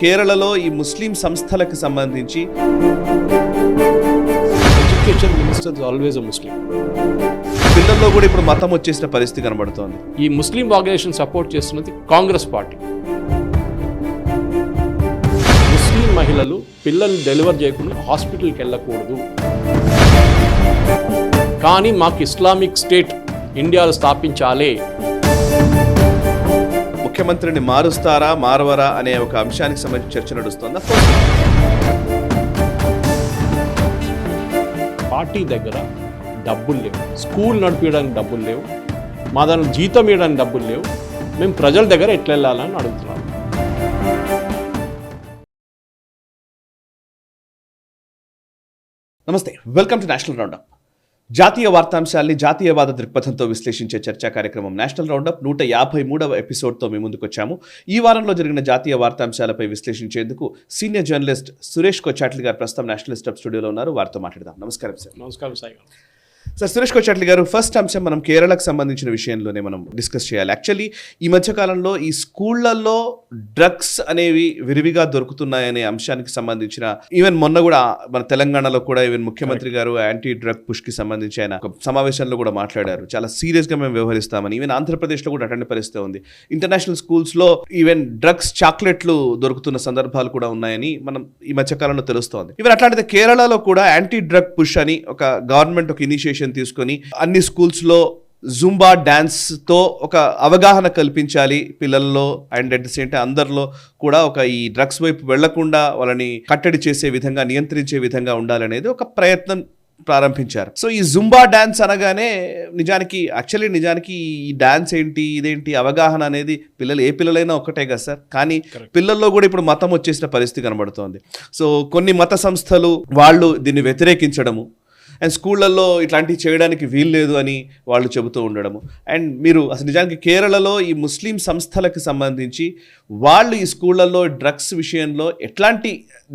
కేరళలో ఈ ముస్లిం సంస్థలకు సంబంధించి ఎడ్యుకేషన్ మినిస్టర్ ఆల్వేస్ అ ముస్లిం. పిల్లల్లో కూడా ఇప్పుడు మతం వచ్చేసిన పరిస్థితి కనబడుతోంది. ఈ ముస్లిం ఆర్గనైజేషన్ సపోర్ట్ చేస్తున్నది కాంగ్రెస్ పార్టీ. ముస్లిం మహిళలు పిల్లల్ని డెలివర్ చేయకుండా హాస్పిటల్కి వెళ్ళకూడదు, కానీ మాకు ఇస్లామిక్ స్టేట్ ఇండియాలో స్థాపించాలి. ముఖ్యమంత్రిని మారుస్తారా మారవరా అనే ఒక అంశానికి సంబంధించి చర్చ నడుస్తోంది. పార్టీ దగ్గర డబ్బులు లేవు, స్కూల్ నడిపించడానికి డబ్బులు లేవు, మా దాని జీతం ఇవ్వడానికి డబ్బులు లేవు, మేము ప్రజల దగ్గర ఎట్లా వెళ్ళాలని అడుగుతున్నాం. నమస్తే, వెల్కమ్ టు నేషనల్ రౌండప్. జాతీయ వార్తాంశాల్ని జాతీయవాద దృక్పథంతో విశ్లేషించే చర్చా కార్యక్రమం నేషనల్ రౌండప్ 153వ ఎపిసోడ్తో మీ ముందుకు వచ్చాము. ఈ వారంలో జరిగిన జాతీయ వార్తాంశాలపై విశ్లేషించేందుకు సీనియర్ జర్నలిస్ట్ సురేష్ కొచాట్లి గారు ప్రస్తుతం నేషనల్ స్టెప్ స్టూడియోలో ఉన్నారు. వారితో మాట్లాడదాం. నమస్కారం సార్. నమస్కారం సాయి గారు. సార్, సురేష్ కొచాట్లి గారు, ఫస్ట్ అంశం మనం కేరళకు సంబంధించిన విషయంలోనే మనం డిస్కస్ చేయాలి. యాక్చువల్లీ ఈ మధ్యకాలంలో ఈ స్కూళ్లలో డ్రగ్స్ అనేవి విరివిగా దొరుకుతున్నాయనే అంశానికి సంబంధించిన ఈవెన్ మొన్న కూడా మన తెలంగాణలో కూడా ఈవెన్ ముఖ్యమంత్రి గారు యాంటీ డ్రగ్ పుష్కి సంబంధించి ఆయన ఒక సమావేశంలో కూడా మాట్లాడారు. చాలా సీరియస్గా మేము వ్యవహరిస్తామని. ఈవెన్ ఆంధ్రప్రదేశ్లో కూడా అటెండ్ పరిస్థితి ఉంది. ఇంటర్నేషనల్ స్కూల్స్లో ఈవెన్ డ్రగ్స్ చాక్లెట్లు దొరుకుతున్న సందర్భాలు కూడా ఉన్నాయని మనం ఈ మధ్యకాలంలో తెలుస్తోంది. ఈవెన్ అట్లాంటిది కేరళలో కూడా యాంటీ డ్రగ్ పుష్ అని ఒక గవర్నమెంట్ ఒక ఇనిషియేషన్ తీసుకొని అన్ని స్కూల్స్లో జుంబా డాన్స్తో ఒక అవగాహన కల్పించాలి పిల్లల్లో and at the same time అందరిలో కూడా ఒక ఈ డ్రగ్స్ వైపు వెళ్లకుండా వాళ్ళని కట్టడి చేసే విధంగా, నియంత్రించే విధంగా ఉండాలనేది ఒక ప్రయత్నం ప్రారంభించారు. సో ఈ జుంబా డాన్స్ అనగానే నిజానికి ఈ డాన్స్ ఏంటి, ఇదేంటి అవగాహన అనేది పిల్లలు ఏ పిల్లలైనా ఒకటే కదా సార్. కానీ పిల్లల్లో కూడా ఇప్పుడు మతం వచ్చేసిన పరిస్థితి కనబడుతోంది. సో కొన్ని మత సంస్థలు వాళ్ళు దీన్ని వ్యతిరేకించడము అండ్ స్కూళ్ళల్లో ఇట్లాంటివి చేయడానికి వీల్లేదు అని వాళ్ళు చెబుతూ ఉండడము. అండ్ మీరు అసలు నిజానికి కేరళలో ఈ ముస్లిం సంస్థలకు సంబంధించి వాళ్ళు ఈ స్కూళ్ళల్లో డ్రగ్స్ విషయంలో ఎట్లాంటి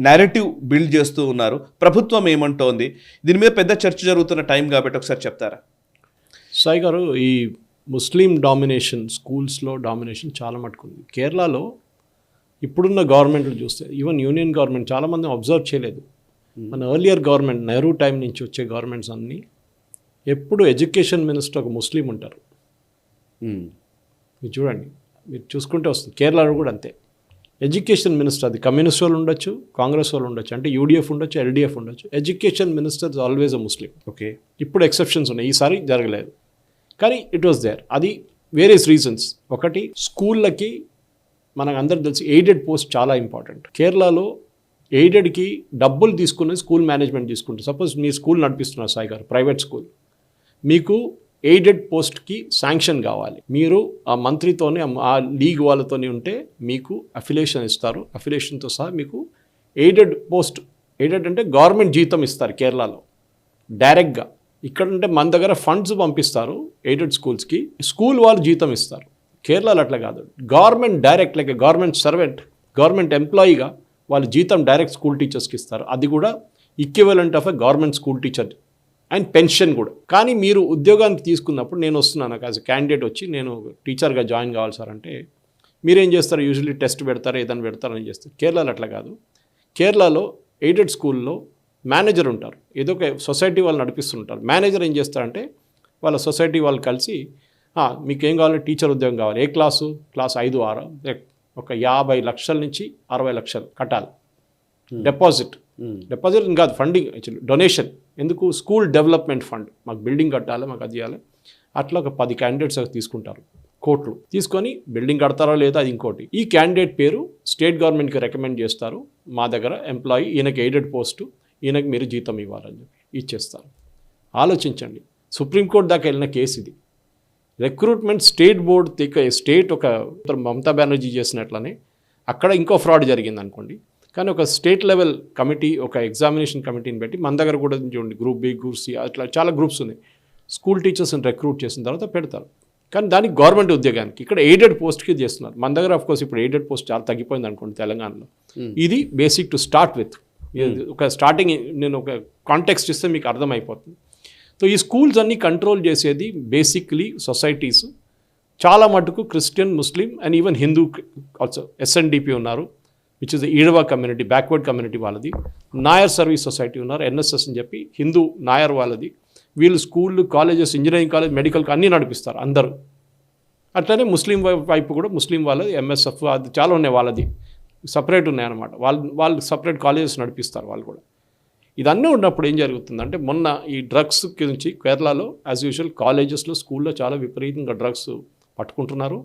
నేరేటివ్ బిల్డ్ చేస్తూ ఉన్నారు, ప్రభుత్వం ఏమంటోంది, దీని మీద పెద్ద చర్చ జరుగుతున్న టైం కాబట్టి ఒకసారి చెప్తారా? సాయి గారు, ఈ ముస్లిం డామినేషన్, స్కూల్స్లో డామినేషన్ చాలా మటుకుంది. కేరళలో ఇప్పుడున్న గవర్నమెంట్లు చూస్తే ఈవెన్ యూనియన్ గవర్నమెంట్ చాలామంది అబ్జర్వ్ చేయలేదు. మన ఎర్లియర్ గవర్నమెంట్, నెహ్రూ టైం నుంచి వచ్చే గవర్నమెంట్స్ అన్నీ ఎప్పుడు ఎడ్యుకేషన్ మినిస్టర్ ఒక ముస్లిం ఉంటారు. మీరు చూడండి, మీరు చూసుకుంటే వస్తుంది. కేరళలో కూడా అంతే. ఎడ్యుకేషన్ మినిస్టర్ అది కమ్యూనిస్ట్ వాళ్ళు ఉండొచ్చు, కాంగ్రెస్ వాళ్ళు ఉండొచ్చు, అంటే యూడిఎఫ్ ఉండొచ్చు, ఎల్డిఎఫ్ ఉండొచ్చు, education minister is always a Muslim. Okay, ఇప్పుడు ఎక్సెప్షన్స్ ఉన్నాయి, ఈసారి జరగలేదు, కానీ ఇట్ వాస్ దేర్. అది వేరియస్ రీజన్స్. ఒకటి, స్కూళ్ళకి మనకు అందరికి తెలిసి ఎయిడెడ్ పోస్ట్ చాలా ఇంపార్టెంట్. కేరళలో ఎయిడెడ్కి డబ్బులు తీసుకుని స్కూల్ మేనేజ్మెంట్ తీసుకుంటారు. సపోజ్ మీ స్కూల్ నడిపిస్తున్నారు సాయి గారు, ప్రైవేట్ స్కూల్, మీకు ఎయిడెడ్ పోస్ట్కి శాంక్షన్ కావాలి. మీరు ఆ మంత్రితోనే ఆ లీగ్ వాళ్ళతోనే ఉంటే మీకు అఫిలియేషన్ ఇస్తారు. అఫిలియేషన్తో సహా మీకు ఎయిడెడ్ పోస్ట్, ఎయిడెడ్ అంటే గవర్నమెంట్ జీతం ఇస్తారు కేరళలో డైరెక్ట్గా. ఇక్కడంటే మన దగ్గర ఫండ్స్ పంపిస్తారు ఎయిడెడ్ స్కూల్స్కి, స్కూల్ వాళ్ళు జీతం ఇస్తారు. కేరళలో అట్లా కాదు, government direct like government servant, government ఎంప్లాయీగా వాళ్ళు జీతం డైరెక్ట్ స్కూల్ టీచర్స్కి ఇస్తారు. అది కూడా equivalent of a government school teacher and pension కూడా. కానీ మీరు ఉద్యోగానికి తీసుకున్నప్పుడు, నేను వస్తున్నాను నాకు యాజ్ ఎ క్యాండిడేట్ వచ్చి నేను టీచర్గా జాయిన్ కావాలి సార్ అంటే మీరేం చేస్తారు? యూజువల్లీ టెస్ట్ పెడతారు, ఏదైనా పెడతారని చేస్తారు. కేరళలో అట్లా కాదు. కేరళలో ఎయిడెడ్ స్కూల్లో మేనేజర్ ఉంటారు, ఏదో ఒక సొసైటీ వాళ్ళు నడిపిస్తుంటారు. మేనేజర్ ఏం చేస్తారంటే వాళ్ళ సొసైటీ వాళ్ళు కలిసి మీకేం కావాలి, టీచర్ ఉద్యోగం కావాలి, ఏ క్లాస్ 5, 6, ఒక 50 లక్షల నుంచి 60 లక్షలు కట్టాలి డిపాజిట్ కాదు, ఫండింగ్, డొనేషన్. ఎందుకు? స్కూల్ డెవలప్మెంట్ ఫండ్, మాకు బిల్డింగ్ కట్టాలి, మాకు అది చేయాలి. అట్లా ఒక 10 క్యాండిడేట్స్ తీసుకుంటారు, కోట్లు తీసుకొని బిల్డింగ్ కడతారో లేదా అది ఇంకోటి. ఈ క్యాండిడేట్ పేరు స్టేట్ గవర్నమెంట్కి రికమెండ్ చేస్తారు, మా దగ్గర ఎంప్లాయీ, ఈయనకి ఎయిడెడ్ పోస్టు, ఈయనకి మీరు జీతం ఇవ్వాలని చెప్పి ఇచ్చేస్తారు. ఆలోచించండి, సుప్రీంకోర్టు దాకా వెళ్ళిన కేసు ఇది. రిక్రూట్మెంట్ స్టేట్ బోర్డ్ స్టేట్ ఒక మమతా బెనర్జీ చేసినట్లనే అక్కడ ఇంకో ఫ్రాడ్ జరిగింది అనుకోండి. కానీ ఒక స్టేట్ లెవెల్ కమిటీ, ఒక ఎగ్జామినేషన్ కమిటీని పెట్టి, మన దగ్గర కూడా చూడండి గ్రూప్ బి, గ్రూప్ సి, అట్లా చాలా గ్రూప్స్ ఉన్నాయి. స్కూల్ టీచర్స్ని రిక్రూట్ చేసిన తర్వాత పెడతారు. కానీ దానికి గవర్నమెంట్ ఉద్యోగానికి, ఇక్కడ ఎయిడెడ్ పోస్ట్కి చేస్తున్నారు. మన దగ్గర ఆఫ్కోర్స్ ఇప్పుడు ఎయిడెడ్ పోస్ట్ చాలా తగ్గిపోయింది అనుకోండి తెలంగాణలో. ఇది బేసిక్ టు స్టార్ట్ విత్. ఒక స్టార్టింగ్ నేను ఒక కాంటెక్స్ట్ ఇస్తే మీకు అర్థమైపోతుంది. సో ఈ స్కూల్స్ అన్నీ కంట్రోల్ చేసేది బేసిక్లీ సొసైటీస్. చాలా మటుకు Christian, Muslim and even Hindu also. SNDP ఉన్నారు, which is Ezhava community, backward community వాళ్ళది. నాయర్ సర్వీస్ సొసైటీ ఉన్నారు, ఎన్ఎస్ఎస్ అని చెప్పి హిందూ నాయర్ వాళ్ళది. వీళ్ళు స్కూళ్ళు, కాలేజెస్, ఇంజనీరింగ్ కాలేజ్, మెడికల్ అన్నీ నడిపిస్తారు అందరూ. అట్లనే ముస్లిం వైపు కూడా ముస్లిం వాళ్ళది ఎంఎస్ఎఫ్ అది చాలా ఉన్నాయి, వాళ్ళది సపరేట్ ఉన్నాయన్నమాట. వాళ్ళు సపరేట్ కాలేజెస్ నడిపిస్తారు వాళ్ళు కూడా. ఇదన్నీ ఉన్నప్పుడు ఏం జరుగుతుందంటే మొన్న ఈ డ్రగ్స్ గురించి కేరళలో యాజ్ యూజువల్ కాలేజెస్లో, స్కూల్లో చాలా విపరీతంగా డ్రగ్స్ పట్టుకుంటున్నారు,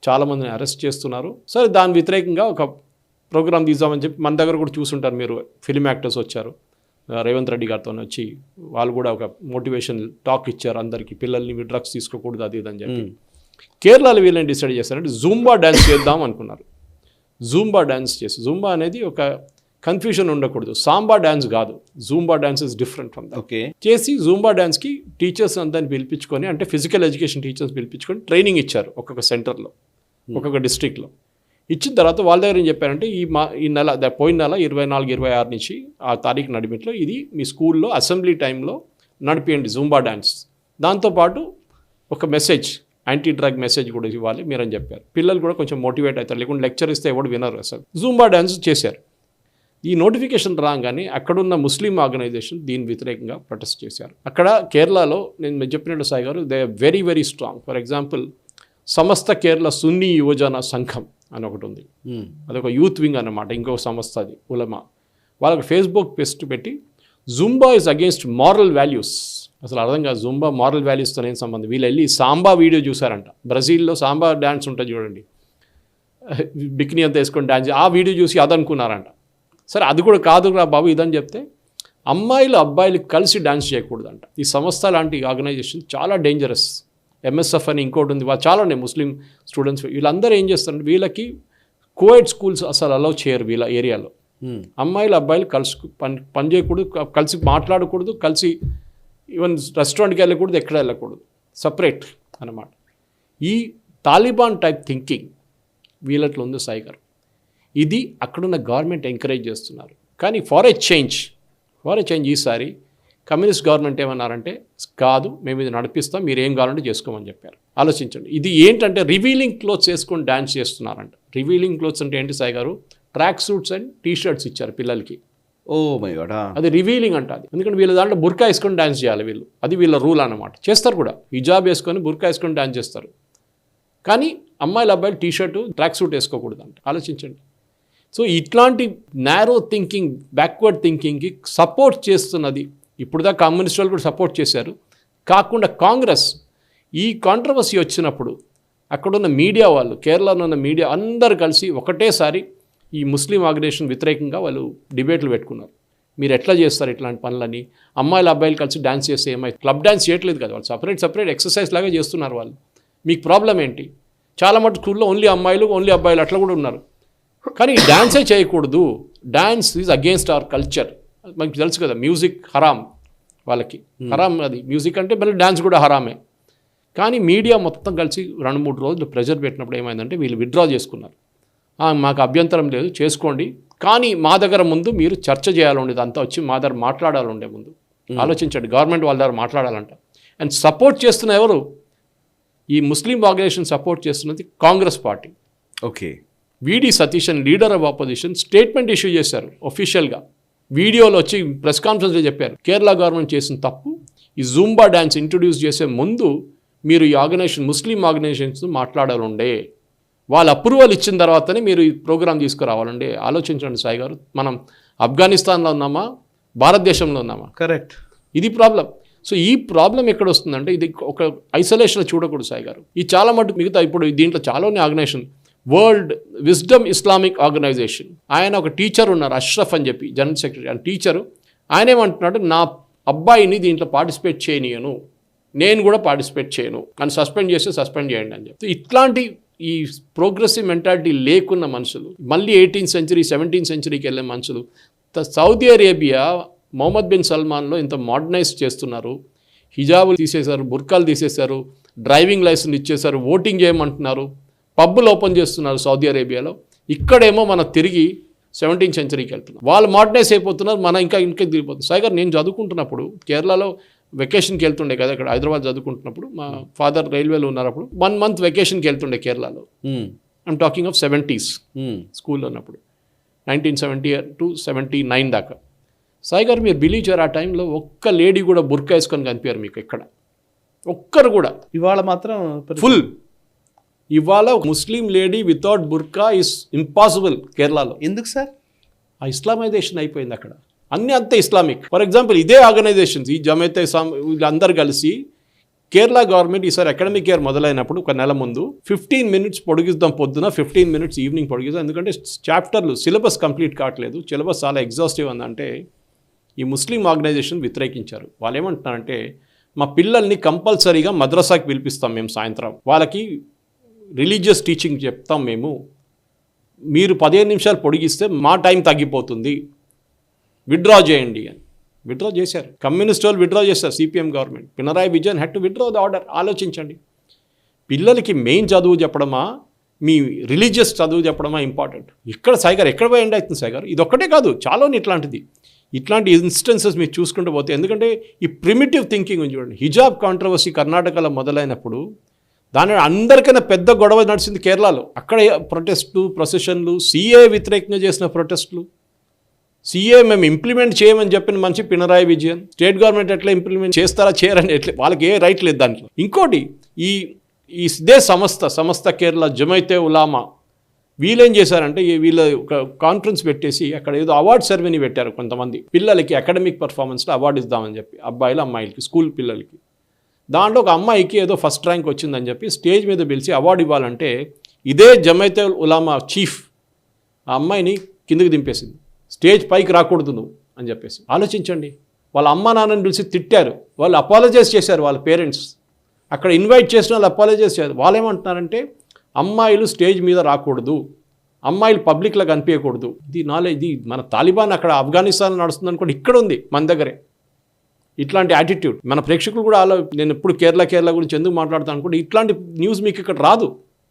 చాలామందిని అరెస్ట్ చేస్తున్నారు. సరే దాని వ్యతిరేకంగా ఒక ప్రోగ్రామ్ తీద్దామని చెప్పి మన దగ్గర కూడా చూసుంటారు మీరు, ఫిలిం యాక్టర్స్ వచ్చారు, రేవంత్ రెడ్డి గారితో వచ్చి వాళ్ళు కూడా ఒక మోటివేషన్ టాక్ ఇచ్చారు అందరికీ, పిల్లల్ని మీరు డ్రగ్స్ తీసుకోకూడదు అది ఇదని చెప్పి. కేరళలో వీళ్ళని డిసైడ్ చేశారంటే జూంబా డ్యాన్స్ చేద్దాం అనుకున్నారు. జూంబా డ్యాన్స్ చేసి, జూంబా అనేది ఒక కన్ఫ్యూజన్ ఉండకూడదు, సాంబా డ్యాన్స్ కాదు, Zumba dance is different from that. Okay, చేసి జూంబా డ్యాన్స్కి టీచర్స్ అందరిని పిలిపించుకొని, అంటే ఫిజికల్ ఎడ్యుకేషన్ టీచర్స్ పిలిపించుకొని ట్రైనింగ్ ఇచ్చారు ఒక్కొక్క సెంటర్లో, ఒక్కొక్క డిస్ట్రిక్ట్లో. ఇచ్చిన తర్వాత వాళ్ళ దగ్గర ఏం చెప్పారంటే ఈ నెల పోయిన నెల 24-26 నుంచి ఆ తారీఖు నడిమిట్లో ఇది మీ స్కూల్లో అసెంబ్లీ టైంలో నడిపియండి జూంబా డ్యాన్స్. దాంతోపాటు ఒక మెసేజ్, యాంటీ డ్రగ్ మెసేజ్ కూడా ఇవ్వాలి మీరని చెప్పారు. పిల్లలు కూడా కొంచెం మోటివేట్ అవుతారు, లేకుంటే లెక్చర్ ఇస్తే ఎవడు వినరు అసలు. జూంబా డ్యాన్స్ చేశారు. ఈ నోటిఫికేషన్ రాగానే అక్కడున్న ముస్లిం ఆర్గనైజేషన్ దీని వ్యతిరేకంగా ప్రొటెస్ట్ చేశారు. అక్కడ కేరళలో నేను చెప్పినట్టు Sai garu, they are very very strong. For example Samastha Kerala సున్నీ యువజన సంఘం అని ఒకటి ఉంది, అదొక యూత్ వింగ్ అన్నమాట, ఇంకో సంస్థ అది ఉలమా. వాళ్ళకి ఫేస్బుక్ పోస్ట్ పెట్టి Zumba is against moral values. అసలు అర్థం కాదు, జుంబా మారల్ వాల్యూస్తో ఏం సంబంధం. వీళ్ళు వెళ్ళి సాంబా వీడియో చూసారంట, బ్రెజిల్లో సాంబా డ్యాన్స్ ఉంటుంది చూడండి, బికినీ అంతా వేసుకొని డ్యాన్స్, ఆ వీడియో చూసి అదనుకున్నారంట. సరే అది కూడా కాదు రా బాబు ఇదని చెప్తే, అమ్మాయిలు అబ్బాయిలు కలిసి డ్యాన్స్ చేయకూడదంట. ఈ సంస్థ లాంటి ఆర్గనైజేషన్ చాలా డేంజరస్. ఎంఎస్ఎఫ్ అని ఇంకోటి ఉంది, వాళ్ళు చాలా ఉన్నాయి ముస్లిం స్టూడెంట్స్. వీళ్ళందరూ ఏం చేస్తారంటే వీళ్ళకి కోఎడ్ స్కూల్స్ అసలు అలౌ చేయరు వీళ్ళ ఏరియాలో. అమ్మాయిలు అబ్బాయిలు కలిసి పని చేయకూడదు, కలిసి మాట్లాడకూడదు, కలిసి ఈవెన్ రెస్టారెంట్కి వెళ్ళకూడదు, ఎక్కడ వెళ్ళకూడదు, సపరేట్ అన్నమాట. ఈ తాలిబాన్ టైప్ థింకింగ్ వీళ్ళట్లో ఉంది సాయి గారు. ఇది అక్కడున్న గవర్నమెంట్ ఎంకరేజ్ చేస్తున్నారు. కానీ ఫార్ ఏ చేంజ్ ఈసారి కమ్యూనిస్ట్ గవర్నమెంట్ ఏమన్నారంటే కాదు, మేము ఇది నడిపిస్తాం, మీరు ఏం కావాలంటే చేసుకోమని చెప్పారు. ఆలోచించండి, ఇది ఏంటంటే రివీలింగ్ క్లోత్స్ వేసుకొని డ్యాన్స్ చేస్తున్నారంట. రివీలింగ్ క్లోత్స్ అంటే ఏంటి సాయి గారు? ట్రాక్ సూట్స్ అండ్ టీ-షర్ట్స్ ఇచ్చారు పిల్లలకి. ఓ మై గాడ్, అది రివీలింగ్ అంట. అది ఎందుకంటే వీళ్ళ దాంట్లో బుర్కా వేసుకొని డ్యాన్స్ చేయాలి వీళ్ళు, అది వీళ్ళ రూల్ అన్నమాట. చేస్తారు కూడా, హిజాబ్ వేసుకొని బుర్కా వేసుకొని డ్యాన్స్ చేస్తారు. కానీ అమ్మాయిలు అబ్బాయిలు టీ-షర్టు ట్రాక్ సూట్ వేసుకోకూడదు అంట. ఆలోచించండి. సో ఇట్లాంటి నారో థింకింగ్, బ్యాక్వర్డ్ థింకింగ్కి సపోర్ట్ చేస్తున్నది. ఇప్పుడు దాకా కమ్యూనిస్ట్ వాళ్ళు కూడా సపోర్ట్ చేశారు. కాకుండా కాంగ్రెస్ ఈ కాంట్రవర్సీ వచ్చినప్పుడు అక్కడున్న మీడియా వాళ్ళు, కేరళలో ఉన్న మీడియా అందరు కలిసి ఒకటేసారి ఈ ముస్లిం ఆర్గనైజేషన్ వ్యతిరేకంగా వాళ్ళు డిబేట్లు పెట్టుకున్నారు. మీరు ఎట్లా చేస్తారు ఇట్లాంటి పనులని? అమ్మాయిలు అబ్బాయిలు కలిసి డ్యాన్స్ చేస్తే ఏమైతే? క్లబ్ డ్యాన్స్ చేయట్లేదు కదా వాళ్ళు, సపరేట్ ఎక్సర్సైజ్ లాగా చేస్తున్నారు వాళ్ళు. మీకు ప్రాబ్లం ఏంటి? చాలా మటు స్కూల్లో ఓన్లీ అమ్మాయిలు ఓన్లీ అబ్బాయిలు అట్లా కూడా ఉన్నారు. కానీ డ్యాన్సే చేయకూడదు, dance is against our culture. మనకి తెలుసు కదా, మ్యూజిక్ హరాం వాళ్ళకి, హరాం అది మ్యూజిక్ అంటే, మళ్ళీ డ్యాన్స్ కూడా హరామే. కానీ మీడియా మొత్తం కలిసి 2-3 రోజులు ప్రెజర్ పెట్టినప్పుడు ఏమైందంటే వీళ్ళు విత్డ్రా చేసుకున్నారు. మాకు అభ్యంతరం లేదు, చేసుకోండి, కానీ మా దగ్గర ముందు మీరు చర్చ చేయాలండి, అంతా వచ్చి మా దగ్గర మాట్లాడాలండే ముందు. ఆలోచించండి, గవర్నమెంట్ వాళ్ళ దగ్గర మాట్లాడాలంట. అండ్ సపోర్ట్ చేస్తున్న ఎవరు? ఈ ముస్లిం ఆర్గనైజేషన్ సపోర్ట్ చేస్తున్నది కాంగ్రెస్ పార్టీ. ఓకే, విడి సతీష్ అని leader of opposition statement issue చేశారు ఒఫీషియల్గా. వీడియోలో వచ్చి ప్రెస్ కాన్ఫరెన్స్లో చెప్పారు, కేరళ గవర్నమెంట్ చేసిన తప్పు, ఈ జూంబా డ్యాన్స్ ఇంట్రొడ్యూస్ చేసే ముందు మీరు ఈ ఆర్గనైజేషన్, ముస్లిం ఆర్గనైజేషన్స్ మాట్లాడాలండే, వాళ్ళు అప్రూవల్ ఇచ్చిన తర్వాతనే మీరు ఈ ప్రోగ్రామ్ తీసుకురావాలండి. ఆలోచించండి సాయి గారు, మనం ఆఫ్ఘనిస్తాన్లో ఉన్నామా, భారతదేశంలో ఉన్నామా? కరెక్ట్, ఇది ప్రాబ్లం. సో ఈ ప్రాబ్లం ఎక్కడ వస్తుందంటే, ఇది ఒక ఐసోలేషన్లో చూడకూడదు సాయి గారు. ఈ చాలా మటుకు మిగతా ఇప్పుడు దీంట్లో చాలానే organization, world wisdom Islamic organization, ఆయన ఒక టీచర్ ఉన్నారు అష్రఫ్ అని చెప్పి, జనరల్ సెక్రటరీ, ఆయన టీచరు. ఆయన ఏమంటున్నాడు, నా అబ్బాయిని దీంట్లో పార్టిసిపేట్ చేయనియను, నేను కూడా పార్టిసిపేట్ చేయను అని సస్పెండ్ చేస్తే సస్పెండ్ చేయండి అని చెప్పి. ఇట్లాంటి ఈ ప్రోగ్రెసివ్ మెంటాలిటీ లేకున్న మనుషులు, మళ్ళీ 18th century 17th centuryకి వెళ్ళే మనుషులు, సౌదీ అరేబియా మొహమ్మద్ బిన్ సల్మాన్లో ఇంత మోడర్నైజ్ చేస్తున్నారు, హిజాబులు తీసేశారు, బుర్కాలు తీసేశారు, డ్రైవింగ్ లైసెన్స్ ఇచ్చేశారు, ఓటింగ్ చేయమంటున్నారు, పబ్బులు ఓపెన్ చేస్తున్నారు సౌదీ అరేబియాలో. ఇక్కడేమో మనం తిరిగి 17th centuryకి వెళ్తున్నాం, వాళ్ళు మోడర్నైజ్ అయిపోతున్నారు, మనం ఇంకా తిరిగిపోతుంది. సాయి గారు, నేను చదువుకుంటున్నప్పుడు కేరళలో వెకేషన్కి వెళ్తుండే కదా, ఇక్కడ హైదరాబాద్ చదువుకుంటున్నప్పుడు మా ఫాదర్ రైల్వేలో ఉన్నప్పుడు 1 month వెకేషన్కి వెళ్తుండే కేరళలో. ఐఎమ్ టాకింగ్ ఆఫ్ 70s, స్కూల్లో ఉన్నప్పుడు. 1970 to 79 దాకా. సాయి గారు మీరు బిలీవ్ చేయరు, ఆ టైంలో ఒక్క లేడీ కూడా బుర్కా వేసుకొని కనిపించారు మీకు ఎక్కడ, ఒక్కరు కూడా. ఇవాళ మాత్రం ఫుల్. ఇవాళ Muslim lady without burqa is impossible కేరళలో. ఎందుకు సార్? ఆ ఇస్లామైజేషన్ అయిపోయింది అక్కడ, అన్నీ అంతే ఇస్లామిక్. ఫర్ ఎగ్జాంపుల్ ఇదే ఆర్గనైజేషన్స్, ఈ జమైతే వీళ్ళందరూ కలిసి కేరళ గవర్నమెంట్ ఈసారి అకాడమిక్ ఇయర్ మొదలైనప్పుడు ఒక నెల ముందు 15 minutes పొడిగిద్దాం పొద్దున, 15 minutes ఈవినింగ్ పొడిగిద్దాం, ఎందుకంటే చాప్టర్లు సిలబస్ కంప్లీట్ కావట్లేదు, సిలబస్ చాలా ఎగ్జాస్టివ్ ఉందంటే ఈ ముస్లిం ఆర్గనైజేషన్ వ్యతిరేకించారు. వాళ్ళు ఏమంటున్నారంటే మా పిల్లల్ని కంపల్సరీగా మద్రసాకి పిలిపిస్తాం మేము, సాయంత్రం వాళ్ళకి రిలీజియస్ టీచింగ్ చెప్తాం మేము, మీరు 15 నిమిషాలు పొడిగిస్తే మా టైం తగ్గిపోతుంది, విత్డ్రా చేయండి అని. విత్డ్రా చేశారు కమ్యూనిస్ట్ వాళ్ళు, విత్డ్రా చేశారు CPM government. Pinarayi Vijayan had to withdraw the order. ఆలోచించండి, పిల్లలకి మెయిన్ చదువు చెప్పడమా, మీ రిలీజియస్ చదువు చెప్పడమా ఇంపార్టెంట్? ఇక్కడ సాయి గారు ఎక్కడ పోయి ఎండ్ అవుతుంది సాయి గారు? ఇది ఒక్కటే కాదు, చాలా ఇట్లాంటిది, ఇట్లాంటి ఇన్స్టెన్సెస్ మీరు చూసుకుంటూ పోతే. ఎందుకంటే ఈ ప్రిమిటివ్ థింకింగ్ ఉంది చూడండి. హిజాబ్ కాంట్రవర్సీ కర్ణాటకలో మొదలైనప్పుడు దాని అందరికన్నా పెద్ద గొడవ నడిచింది కేరళలో. అక్కడ ప్రొటెస్టులు, ప్రొసెషన్లు, సిఏ వ్యతిరేకంగా చేసిన ప్రొటెస్టులు. సిఏ మేము ఇంప్లిమెంట్ చేయమని చెప్పిన మనిషి పినరాయి విజయన్. స్టేట్ గవర్నమెంట్ ఎట్లా ఇంప్లిమెంట్ చేస్తారా చేయరని ఎట్లా, వాళ్ళకి ఏ రైట్ లేదు దాంట్లో. ఇంకోటి ఇదే సంస్థ కేరళ జమైతే ఉలామా వీళ్ళేం చేశారంటే వీళ్ళ ఒక కాన్ఫరెన్స్ పెట్టేసి అక్కడ ఏదో అవార్డ్ సెరమనీ పెట్టారు. కొంతమంది పిల్లలకి అకాడమిక్ పర్ఫార్మెన్స్లో అవార్డు ఇద్దామని చెప్పి, అబ్బాయిలు అమ్మాయిలకి, స్కూల్ పిల్లలకి. దాంట్లో ఒక అమ్మాయికి ఏదో ఫస్ట్ ర్యాంక్ వచ్చిందని చెప్పి స్టేజ్ మీద పిలిచి అవార్డు ఇవ్వాలంటే ఇదే జమైతే ఉలామా చీఫ్ ఆ అమ్మాయిని కిందకి దింపేసింది. స్టేజ్ పైకి రాకూడదు నువ్వు అని చెప్పేసి. ఆలోచించండి, వాళ్ళ అమ్మ నాన్నని పిలిచి తిట్టారు, వాళ్ళు అపాలజైజ్ చేశారు, వాళ్ళ పేరెంట్స్ అక్కడ ఇన్వైట్ చేసిన వాళ్ళు అపాలజైజ్ చేశారు. వాళ్ళు ఏమంటున్నారంటే అమ్మాయిలు స్టేజ్ మీద రాకూడదు, అమ్మాయిలు పబ్లిక్లో కనిపించకూడదు. ఇది నాలెడ్జ్. ఇది మన తాలిబాన్ అక్కడ ఆఫ్ఘనిస్తాన్ నడుస్తుంది అనుకోండి, ఇక్కడ ఉంది మన దగ్గరే ఇట్లాంటి యాటిట్యూడ్. మన ప్రేక్షకులు కూడా నేను ఎప్పుడు కేరళ గురించి ఎందుకు మాట్లాడతాను అనుకుంటే ఇట్లాంటి న్యూస్ మీకు ఇక్కడ రాదు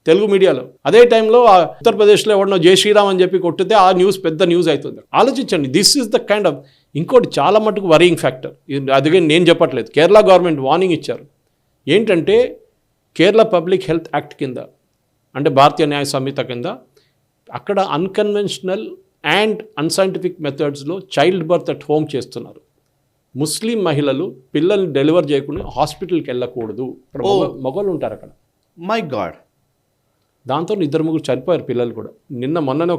తెలుగు మీడియాలో. అదే టైంలో ఉత్తరప్రదేశ్లో ఎవడనో జై శ్రీరామ్ అని చెప్పి కొట్టితే ఆ న్యూస్ పెద్ద న్యూస్ అవుతుంది. ఆలోచించండి, this is the kind of. ఇంకోటి చాలా మటుకు వరింగ్ ఫ్యాక్టర్, అదిగే నేను చెప్పట్లేదు, కేరళ గవర్నమెంట్ వార్నింగ్ ఇచ్చారు. ఏంటంటే కేరళ పబ్లిక్ హెల్త్ యాక్ట్ కింద, అంటే భారతీయ న్యాయ సంహిత కింద, అక్కడ అన్కన్వెన్షనల్ అండ్ అన్సైంటిఫిక్ మెథడ్స్లో చైల్డ్ బర్త్ అట్ హోమ్ చేస్తున్నారు. ముస్లిం మహిళలు పిల్లల్ని డెలివర్ చేయకుండా హాస్పిటల్కి వెళ్ళకూడదు. అక్కడ మగవాళ్ళు ఉంటారు అక్కడ. My God. దాంతో 2-3 చనిపోయారు పిల్లలు కూడా. మొన్ననే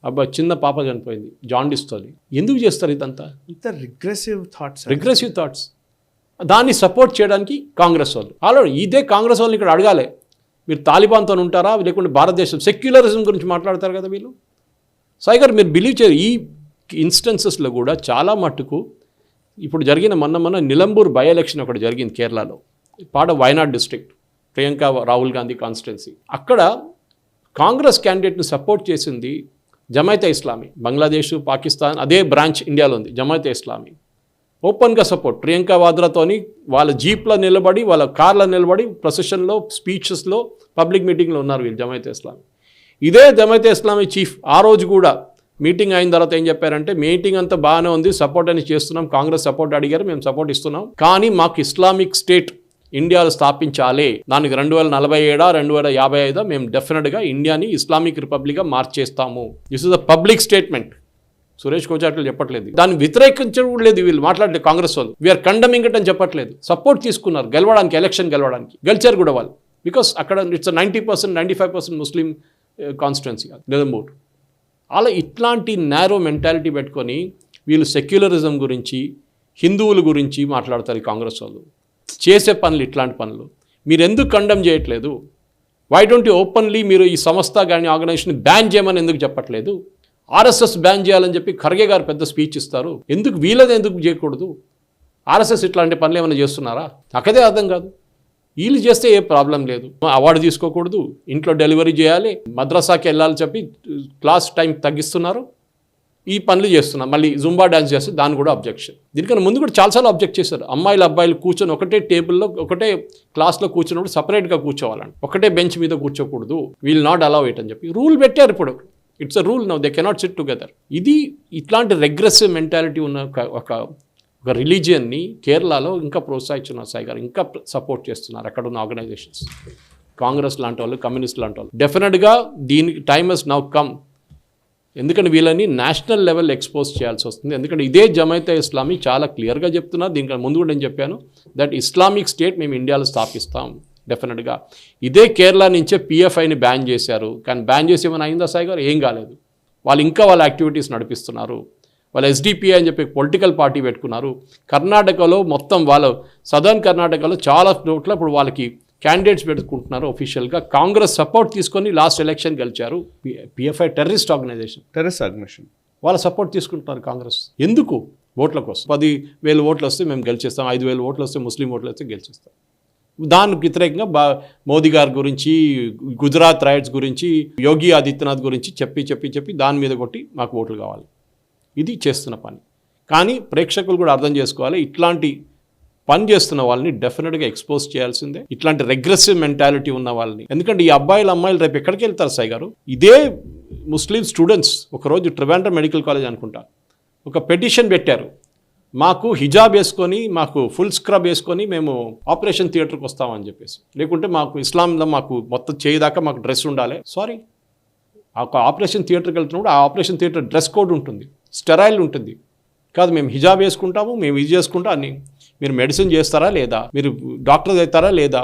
ఒక చిన్న పాప చనిపోయింది జాండిస్తో. ఎందుకు చేస్తారు ఇదంతా? ఇంత రిగ్రెసివ్ థాట్స్. దాన్ని సపోర్ట్ చేయడానికి కాంగ్రెస్ వాళ్ళు ఆల్రెడీ. ఇదే కాంగ్రెస్ వాళ్ళని ఇక్కడ అడగాలి, మీరు తాలిబాన్తో ఉంటారా లేకుంటే భారతదేశం సెక్యులరిజం గురించి మాట్లాడతారు కదా వీళ్ళు. సాయి గారు మీరు బిలీవ్ చేయరు, ఈ ఇన్స్టెన్సెస్లో కూడా చాలా మట్టుకు ఇప్పుడు జరిగిన మొన్న నిలంబూర్ బై ఎలక్షన్ ఒకటి జరిగింది కేరళలో, part of Wayanad district, Priyanka Rahul Gandhi constituency. అక్కడ కాంగ్రెస్ క్యాండిడేట్ని సపోర్ట్ చేసింది జమైతే ఇస్లామీ. బంగ్లాదేశ్, పాకిస్తాన్ అదే బ్రాంచ్ ఇండియాలో ఉంది జమైతే ఇస్లామీ. ఓపెన్గా సపోర్ట్ ప్రియాంక వాద్రాతోని వాళ్ళ జీప్లో నిలబడి, వాళ్ళ కార్లో నిలబడి, ప్రొసెషన్లో, స్పీచెస్లో, పబ్లిక్ మీటింగ్లో ఉన్నారు వీళ్ళు జమైతే ఇస్లామీ. ఇదే జమైతే ఇస్లామీ చీఫ్ ఆ రోజు కూడా మీటింగ్ అయిన తర్వాత ఏం చెప్పారంటే, మీటింగ్ అంతా బాగానే ఉంది, సపోర్ట్ అని చేస్తున్నాం, కాంగ్రెస్ సపోర్ట్ అడిగారు, మేము సపోర్ట్ ఇస్తున్నాం, కానీ మాకు ఇస్లామిక్ స్టేట్ ఇండియాలో స్థాపించాలి, దానికి 2047 2055 మేము డెఫినెట్గా ఇండియాని ఇస్లామిక్ రిపబ్లిక్గా మార్చేస్తాము. This is the public statement. Suresh Kochattil చెప్పట్లేదు, దాన్ని వ్యతిరేకించడం లేదు వీళ్ళు మాట్లాడలేదు కాంగ్రెస్ వాళ్ళు. వీఆర్ కండమింగ్ ఇట్ అని చెప్పట్లేదు, సపోర్ట్ తీసుకున్నారు గెలవడానికి, ఎలక్షన్ గెలవడానికి. గెలిచారు కూడా వాళ్ళు, బికాస్ అక్కడ ఇట్స్ 90% 95% ముస్లిం కాన్స్టిట్యున్సీ నిలంబూర్. అలా ఇట్లాంటి నేరో మెంటాలిటీ పెట్టుకొని వీళ్ళు సెక్యులరిజం గురించి, హిందువుల గురించి మాట్లాడతారు ఈ కాంగ్రెస్ వాళ్ళు. చేసే పనులు ఇట్లాంటి పనులు మీరు ఎందుకు కండమ్ చేయట్లేదు? వై డోంట్ యూ ఓపెన్లీ మీరు ఈ సంస్థ కానీ ఆర్గనైజేషన్ బ్యాన్ చేయమని ఎందుకు చెప్పట్లేదు? ఆర్ఎస్ఎస్ బ్యాన్ చేయాలని చెప్పి ఖర్గే గారు పెద్ద స్పీచ్ ఇస్తారు, ఎందుకు వీళ్ళది ఎందుకు చేయకూడదు? ఆర్ఎస్ఎస్ ఇట్లాంటి పనులు ఏమైనా చేస్తున్నారా? నాకదే అర్థం కాదు. వీళ్ళు చేస్తే ఏ ప్రాబ్లం లేదు, అవార్డు తీసుకోకూడదు, ఇంట్లో డెలివరీ చేయాలి, మద్రసాకి వెళ్ళాలని చెప్పి క్లాస్ టైం తగ్గిస్తున్నారు, ఈ పనులు చేస్తున్నారు. మళ్ళీ జుంబా డ్యాన్స్ చేస్తే దాన్ని కూడా అబ్జెక్షన్. దీనికన్నా ముందు కూడా చాలాసార్లు అబ్జెక్ట్ చేశారు. అమ్మాయిలు అబ్బాయిలు కూర్చొని ఒకటే టేబుల్లో ఒకటే క్లాస్లో కూర్చున్నప్పుడు సపరేట్గా కూర్చోవాలండి, ఒకటే బెంచ్ మీద కూర్చోకూడదు, వీల్ నాట్ అలౌ ఇట్ అని చెప్పి రూల్ పెట్టారు. ఇప్పుడు it's a rule now, they cannot SIT together. ఇది ఇట్లాంటి రెగ్రెసివ్ మెంటాలిటీ ఉన్న ఒక రిలీజియన్ని కేరళలో ఇంకా ప్రోత్సహిస్తున్నారు సాయి గారు, ఇంకా సపోర్ట్ చేస్తున్నారు అక్కడ ఉన్న ఆర్గనైజేషన్స్, కాంగ్రెస్ లాంటి వాళ్ళు, కమ్యూనిస్ట్ లాంటి వాళ్ళు. డెఫినెట్గా దీనికి టైమ్ హస్ నౌ కమ్. ఎందుకంటే వీళ్ళని నేషనల్ లెవెల్ ఎక్స్పోజ్ చేయాల్సి వస్తుంది. ఎందుకంటే ఇదే జమైతే ఇస్లామీ చాలా క్లియర్గా చెప్తున్నారు. దీనికన్నా ముందు కూడా నేను చెప్పాను దట్ ఇస్లామిక్ స్టేట్ మేము ఇండియాలో స్థాపిస్తాం డెఫినెట్గా. ఇదే కేరళ నుంచే పిఎఫ్ఐని బ్యాన్ చేశారు. కానీ బ్యాన్ చేసి ఏమైనా అయిందా సాయి గారు? ఏం కాలేదు. వాళ్ళు ఇంకా వాళ్ళ యాక్టివిటీస్ నడిపిస్తున్నారు. వాళ్ళు ఎస్డిపిఐ అని చెప్పి పొలిటికల్ పార్టీ పెట్టుకున్నారు. కర్ణాటకలో మొత్తం వాళ్ళు సదర్న్ కర్ణాటకలో చాలా చోట్ల ఇప్పుడు వాళ్ళకి క్యాండిడేట్స్ పెట్టుకుంటున్నారు. ఒఫీషియల్గా కాంగ్రెస్ సపోర్ట్ తీసుకొని లాస్ట్ ఎలక్షన్ గెలిచారు. పిఎఫ్ఐ టెర్రరిస్ట్ ఆర్గనైజేషన్ వాళ్ళ సపోర్ట్ తీసుకుంటున్నారు కాంగ్రెస్. ఎందుకు? ఓట్ల కోసం. 10,000 ఓట్లు వస్తే మేము గెలిచేస్తాం, 5,000 ఓట్లు వస్తే ముస్లిం ఓట్లు వస్తే గెలిచేస్తాం. దానికి వ్యతిరేకంగా మోదీ గారి గురించి, గుజరాత్ రైట్స్ గురించి, యోగి ఆదిత్యనాథ్ గురించి చెప్పి దాని మీద కొట్టి మాకు ఓట్లు కావాలి. ఇది చేస్తున్న పని. కానీ ప్రేక్షకులు కూడా అర్థం చేసుకోవాలి, ఇట్లాంటి పని చేస్తున్న వాళ్ళని డెఫినెట్గా ఎక్స్పోజ్ చేయాల్సిందే, ఇట్లాంటి రెగ్రెసివ్ మెంటాలిటీ ఉన్న వాళ్ళని. ఎందుకంటే ఈ అబ్బాయిలు అమ్మాయిలు రేపు ఎక్కడికి వెళ్తారు సాయి గారు? ఇదే ముస్లిం స్టూడెంట్స్ ఒకరోజు ట్రివాండ్రం మెడికల్ కాలేజ్ అనుకుంటా ఒక పెటిషన్ పెట్టారు, మాకు హిజాబ్ వేసుకొని, మాకు ఫుల్ స్క్రబ్ వేసుకొని మేము ఆపరేషన్ థియేటర్కి వస్తామని చెప్పేసి, లేకుంటే మాకు ఇస్లాంలో మాకు మొత్తం చేయదాకా మాకు డ్రెస్ ఉండాలి. సారీ, ఒక ఆపరేషన్ థియేటర్కి వెళ్తున్నప్పుడు ఆ ఆపరేషన్ థియేటర్ డ్రెస్ కోడ్ ఉంటుంది, స్టెరైల్ ఉంటుంది. కాదు మేము హిజాబ్ వేసుకుంటాము, మేము ఇది చేసుకుంటాం అని. మీరు మెడిసిన్ చేస్తారా లేదా? మీరు డాక్టర్ అవుతారా లేదా?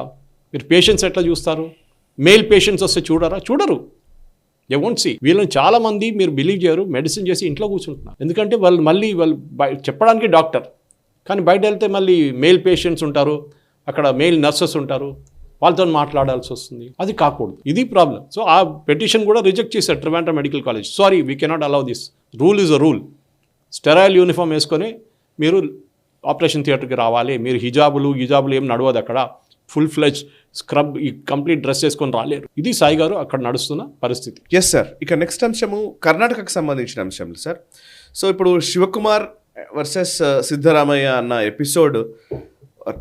మీరు పేషెంట్స్ ఎట్లా చూస్తారు? మేల్ పేషెంట్స్ వస్తే చూడరు. They won't see. వీళ్ళని చాలామంది మీరు బిలీవ్ చేయరు, మెడిసిన్ చేసి ఇంట్లో కూర్చుంటున్నారు. ఎందుకంటే వాళ్ళు చెప్పడానికి డాక్టర్, కానీ బయట వెళ్తే మళ్ళీ మేల్ పేషెంట్స్ ఉంటారు, అక్కడ మేల్ నర్సెస్ ఉంటారు, వాళ్ళతో మాట్లాడాల్సి వస్తుంది. అది కాకూడదు. ఇది ప్రాబ్లం. సో ఆ పెటిషన్ కూడా రిజెక్ట్ చేశారు Trivandrum medical college. Sorry, we cannot allow this. Rule is a rule. Sterile uniform వేసుకొని మీరు ఆపరేషన్ థియేటర్కి రావాలి. మీరు హిజాబులు ఏం నడవదు అక్కడ. ఫుల్ ఫ్లెజ్ స్క్రబ్ ఈ కంప్లీట్ డ్రెస్ వేసుకొని రాలేరు. ఇది సాయి గారు అక్కడ నడుస్తున్న పరిస్థితి. Yes sir. ఇక నెక్స్ట్ అంశము కర్ణాటకకు సంబంధించిన అంశంలు సార్. సో ఇప్పుడు శివకుమార్ వర్సెస్ సిద్ధరామయ్య అన్న ఎపిసోడ్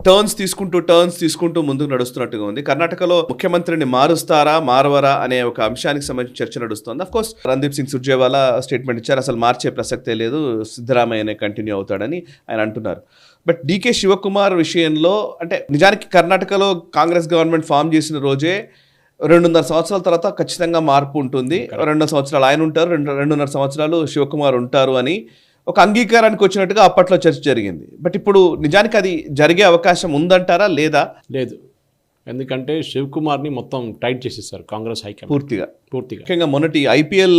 టర్న్స్ తీసుకుంటూ ముందుకు నడుస్తున్నట్టుగా ఉంది. కర్ణాటకలో ముఖ్యమంత్రిని మారవరా అనే ఒక అంశానికి సంబంధించి చర్చ నడుస్తుంది. Of course Randeep Singh Surjewala statement ఇచ్చారు, అసలు మార్చే ప్రసక్తే లేదు, సిద్ధరామయ్యనే కంటిన్యూ అవుతాడని ఆయన అంటున్నారు. బట్ డీకే శివకుమార్ విషయంలో అంటే నిజానికి కర్ణాటకలో కాంగ్రెస్ గవర్నమెంట్ ఫామ్ చేసిన రోజే 2.5 సంవత్సరాల తర్వాత ఖచ్చితంగా మార్పు ఉంటుంది, 2 సంవత్సరాలు ఆయన ఉంటారు, 2.5 సంవత్సరాలు శివకుమార్ ఉంటారు అని ఒక అంగీకారానికి వచ్చినట్టుగా అప్పట్లో చర్చ జరిగింది. బట్ ఇప్పుడు నిజానికి అది జరిగే అవకాశం ఉందంటారా లేదా? లేదు. ఎందుకంటే శివకుమార్ని మొత్తం టైట్ చేసేసారు కాంగ్రెస్ హైకమాండ్ పూర్తిగా. ముఖ్యంగా మొన్నటి ఐపీఎల్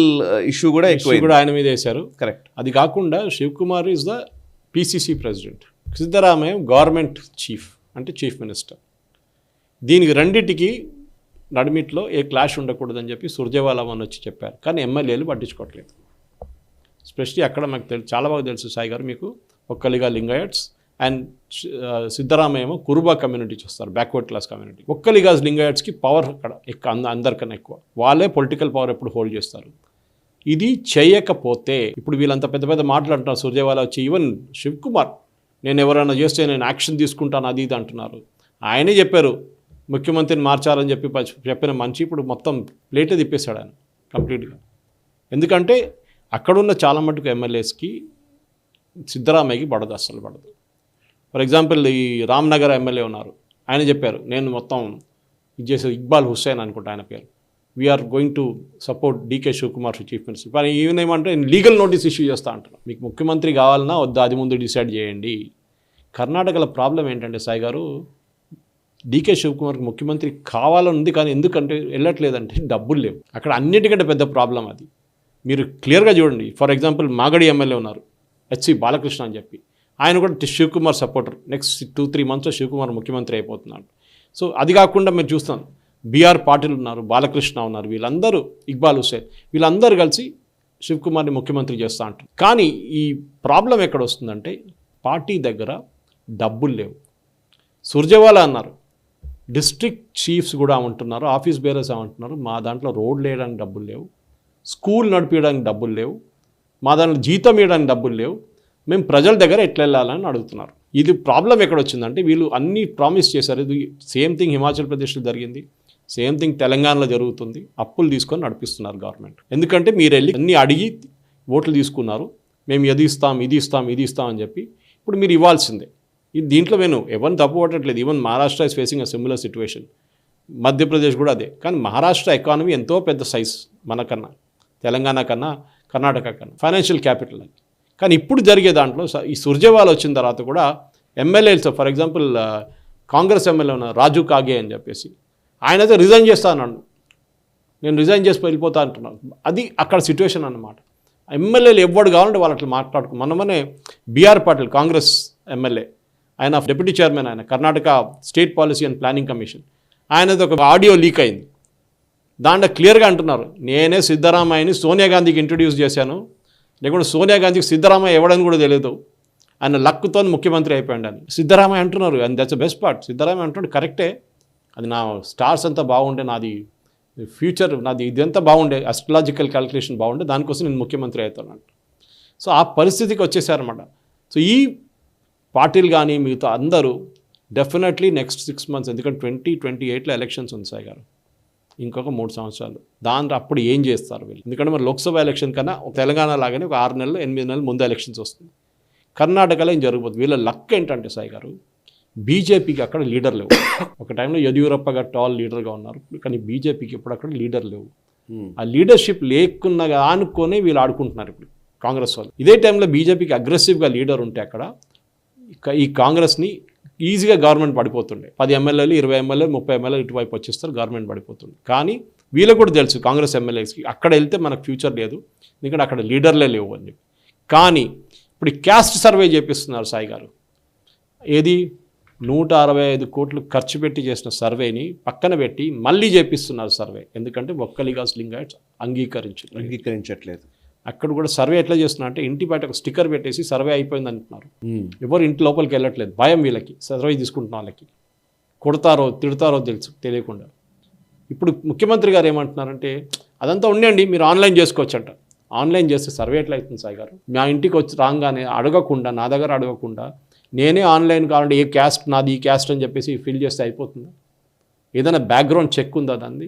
ఇష్యూ కూడా ఆయన మీద వేశారు. కరెక్ట్. అది కాకుండా Shivakumar is the PCC president, Siddaramaiah government chief, అంటే చీఫ్ మినిస్టర్. దీనికి రెండింటికి నడిమిట్లో ఏ క్లాష్ ఉండకూడదని చెప్పి సుర్జేవాలా అని వచ్చి చెప్పారు, కానీ ఎమ్మెల్యేలు పట్టించుకోవట్లేదు. స్పెషలీ అక్కడ మాకు చాలా బాగా తెలుసు సాయి గారు, మీకు ఒక్కలిగా లింగాయట్స్ అండ్ సిద్ధరామయ్య ఏమో కురుబా కమ్యూనిటీ చూస్తారు, బ్యాక్వర్డ్ క్లాస్ కమ్యూనిటీ. ఒక్కలిగా లింగాయట్స్కి పవర్ అక్కడ అందరికన్నా ఎక్కువ, వాళ్ళే పొలిటికల్ పవర్ ఎప్పుడు హోల్డ్ చేస్తారు. ఇది చేయకపోతే ఇప్పుడు వీళ్ళంతా పెద్ద పెద్ద మాట్లాడుతున్నారు. సుర్జేవాలా వచ్చి ఈవెన్ శివకుమార్ నేను ఎవరైనా చేస్తే నేను యాక్షన్ తీసుకుంటాను అది ఇది అంటున్నారు. ఆయనే చెప్పారు ముఖ్యమంత్రిని మార్చాలని చెప్పిన మనిషి ఇప్పుడు మొత్తం ప్లేటే తిప్పేశాడు ఆయన కంప్లీట్గా. ఎందుకంటే అక్కడున్న చాలా మటుకు ఎమ్మెల్యేస్కి సిద్ధరామయ్యకి అస్సలు పడదు. ఫర్ ఎగ్జాంపుల్ ఈ రామ్నగర్ ఎమ్మెల్యే ఉన్నారు, ఆయన చెప్పారు నేను మొత్తం ఇది చేసే ఇక్బాల్ హుస్సేన్ అనుకుంటా ఆయన పేరు, we're going to support DK Shivakumar chief minister. కానీ ఈవెన్ ఏమంటే లీగల్ నోటీస్ ఇష్యూ చేస్తా అంటున్నాను. మీకు ముఖ్యమంత్రి కావాలన్నా వద్దా అది ముందు డిసైడ్ చేయండి. కర్ణాటకలో ప్రాబ్లం ఏంటంటే సాయి గారు, డీకే శివకుమార్కి ముఖ్యమంత్రి కావాలని ఉంది, కానీ ఎందుకంటే వెళ్ళట్లేదంటే డబ్బులు లేవు. అక్కడ అన్నిటికంటే పెద్ద ప్రాబ్లం అది. మీరు క్లియర్గా చూడండి. ఫర్ ఎగ్జాంపుల్ మాగడి ఎమ్మెల్యే ఉన్నారు హెచ్సి బాలకృష్ణ అని చెప్పి, ఆయన కూడా శివకుమార్ సపోర్టర్. నెక్స్ట్ 2-3 మంత్స్లో శివకుమార్ ముఖ్యమంత్రి అయిపోతున్నాడు. సో అది కాకుండా మీరు చూస్తాను బీఆర్ పాటిల్ ఉన్నారు, బాలకృష్ణ ఉన్నారు, వీళ్ళందరూ ఇక్బాల్ హుస్సేన్, వీళ్ళందరూ కలిసి శివకుమార్ని ముఖ్యమంత్రి చేస్తూ అంటారు. కానీ ఈ ప్రాబ్లం ఎక్కడ వస్తుందంటే పార్టీ దగ్గర డబ్బులు లేవు. సుర్జేవాలా అన్నారు డిస్ట్రిక్ట్ చీఫ్స్ కూడా ఉంటున్నారు, ఆఫీస్ బేరర్స్ ఉంటున్నారు, మా దాంట్లో రోడ్లు వేయడానికి డబ్బులు లేవు, స్కూల్ నడిపించడానికి డబ్బులు లేవు, మా దాంట్లో జీతం ఇవ్వడానికి డబ్బులు లేవు, మేము ప్రజల దగ్గర ఎట్లా వెళ్ళాలని అడుగుతున్నారు. ఇది ప్రాబ్లం ఎక్కడ వచ్చిందంటే వీళ్ళు అన్నీ ప్రామిస్ చేశారు. ఇది సేమ్ థింగ్ హిమాచల్ ప్రదేశ్లో జరిగింది, సేమ్ థింగ్ తెలంగాణలో జరుగుతుంది. అప్పులు తీసుకొని నడిపిస్తున్నారు గవర్నమెంట్. ఎందుకంటే మీరు వెళ్ళి అన్నీ అడిగి ఓట్లు తీసుకున్నారు, మేము ఇది ఇస్తాం అని చెప్పి ఇప్పుడు మీరు ఇవ్వాల్సిందే. దీంట్లో నేను ఎవరిని తప్పు పట్టట్లేదు. Even Maharashtra is facing a similar situation, Madhya Pradesh కూడా అదే. కానీ మహారాష్ట్ర ఎకానమీ ఎంతో పెద్ద సైజ్ మనకన్నా, తెలంగాణ కన్నా కర్ణాటక కన్నా ఫైనాన్షియల్ క్యాపిటల్ అది. కానీ ఇప్పుడు జరిగే దాంట్లో ఈ సుర్జేవాలా వచ్చిన తర్వాత కూడా ఎమ్మెల్యేలు ఫర్ ఎగ్జాంపుల్ కాంగ్రెస్ ఎమ్మెల్యే ఉన్న రాజు కాగే అని చెప్పేసి ఆయన అయితే రిజైన్ చేస్తాను, నేను రిజైన్ చేసి వెళ్ళిపోతా అంటున్నాను. అది అక్కడ సిచ్యువేషన్ అన్నమాట. ఎమ్మెల్యేలు ఎవరు కావాలంటే వాళ్ళు అట్లా మాట్లాడుకో. మనమనే బీఆర్ పాటిల్ కాంగ్రెస్ ఎమ్మెల్యే, ఆయన డిప్యూటీ చైర్మన్, ఆయన Karnataka state policy and planning commission, ఆయనది ఒక ఆడియో లీక్ అయింది. దాంట్లో క్లియర్గా అంటున్నారు, నేనే సిద్ధరామయ్యని సోనియా గాంధీకి ఇంట్రడ్యూస్ చేశాను, లేకుంటే సోనియా గాంధీకి సిద్ధరామయ్య ఎవడని కూడా తెలియదు, ఆయన లక్తో ముఖ్యమంత్రి అయిపోయాడు అని సిద్ధరామయ్య అంటున్నారు. And that's the best part. Siddaramaiah అంటున్నాడు కరెక్టే, అది నా స్టార్స్ అంతా బాగుండే, నాది ఫ్యూచర్ నాది ఇదంతా బాగుండే, అస్ట్రాలజికల్ క్యాలిక్యులేషన్ బాగుండే, దానికోసం నేను ముఖ్యమంత్రి అవుతాను. సో ఆ పరిస్థితికి వచ్చేసారన్నమాట. సో ఈ పార్టీలు కానీ మిగతా అందరూ డెఫినెట్లీ నెక్స్ట్ 6 months, ఎందుకంటే 2028లో ఎలక్షన్స్ ఉంది సాయి గారు, ఇంకొక 3 సంవత్సరాలు. దాంట్లో అప్పుడు ఏం చేస్తారు వీళ్ళు? ఎందుకంటే మరి లోక్సభ ఎలక్షన్ కన్నా తెలంగాణ లాగానే ఒక 6 నెలలు 8 నెలలు ముందు ఎలక్షన్స్ వస్తుంది. కర్ణాటకలో ఏం జరగబోతుంది? వీళ్ళ లక్ ఏంటంటే సాయి గారు, బీజేపీకి అక్కడ లీడర్ లేవు. ఒక టైంలో యడ్యూరప్ప గారు టాల్ లీడర్గా ఉన్నారు, కానీ బీజేపీకి ఇప్పుడు అక్కడ లీడర్ లేవు. ఆ లీడర్షిప్ లేకున్నా అనుకొని వీళ్ళు ఆడుకుంటున్నారు ఇప్పుడు కాంగ్రెస్ వాళ్ళు. ఇదే టైంలో బీజేపీకి అగ్రెసివ్గా లీడర్ ఉంటే అక్కడ ఈ కాంగ్రెస్ని ఈజీగా గవర్నమెంట్ పడిపోతుండే. 10 ఎమ్మెల్యేలు 20 ఎమ్మెల్యేలు 30 ఎమ్మెల్యేలు ఇటువైపు వచ్చేస్తారు, గవర్నమెంట్ పడిపోతుంది. కానీ వీళ్ళకు కూడా తెలుసు కాంగ్రెస్ ఎమ్మెల్యేస్కి అక్కడ వెళ్తే మనకు ఫ్యూచర్ లేదు, ఎందుకంటే అక్కడ లీడర్లే లేవు అని చెప్పి. కానీ ఇప్పుడు క్యాస్ట్ సర్వే చేపిస్తున్నారు సాయి గారు. ఏది 165 కోట్లు ఖర్చు పెట్టి చేసిన సర్వేని పక్కన పెట్టి మళ్ళీ చేపిస్తున్నారు సర్వే. ఎందుకంటే ఒక్కలిగాస్ లింగాయట్స్ అంగీకరించట్లేదు. అక్కడ కూడా సర్వే ఎట్లా చేస్తున్నా అంటే ఇంటి బయట ఒక స్టిక్కర్ పెట్టేసి సర్వే అయిపోయింది అంటున్నారు. ఎవరు ఇంటి లోపలికి వెళ్ళట్లేదు, భయం వీళ్ళకి. సర్వే తీసుకుంటున్న వాళ్ళకి కొడతారో తిడతారో తెలియకుండా. ఇప్పుడు ముఖ్యమంత్రి గారు ఏమంటున్నారంటే అదంతా ఉండండి, మీరు ఆన్లైన్ చేసుకోవచ్చంట. ఆన్లైన్ చేస్తే సర్వే ఎట్లా అవుతుంది సాయి గారు? మా ఇంటికి వచ్చి రాగానే అడగకుండా, నా దగ్గర అడగకుండా నేనే ఆన్లైన్ కావాలంటే ఏ క్యాస్ట్ నాది ఈ క్యాస్ట్ అని చెప్పేసి ఫిల్ చేస్తే అయిపోతుందా? ఏదైనా బ్యాక్గ్రౌండ్ చెక్ ఉందా దాన్ని?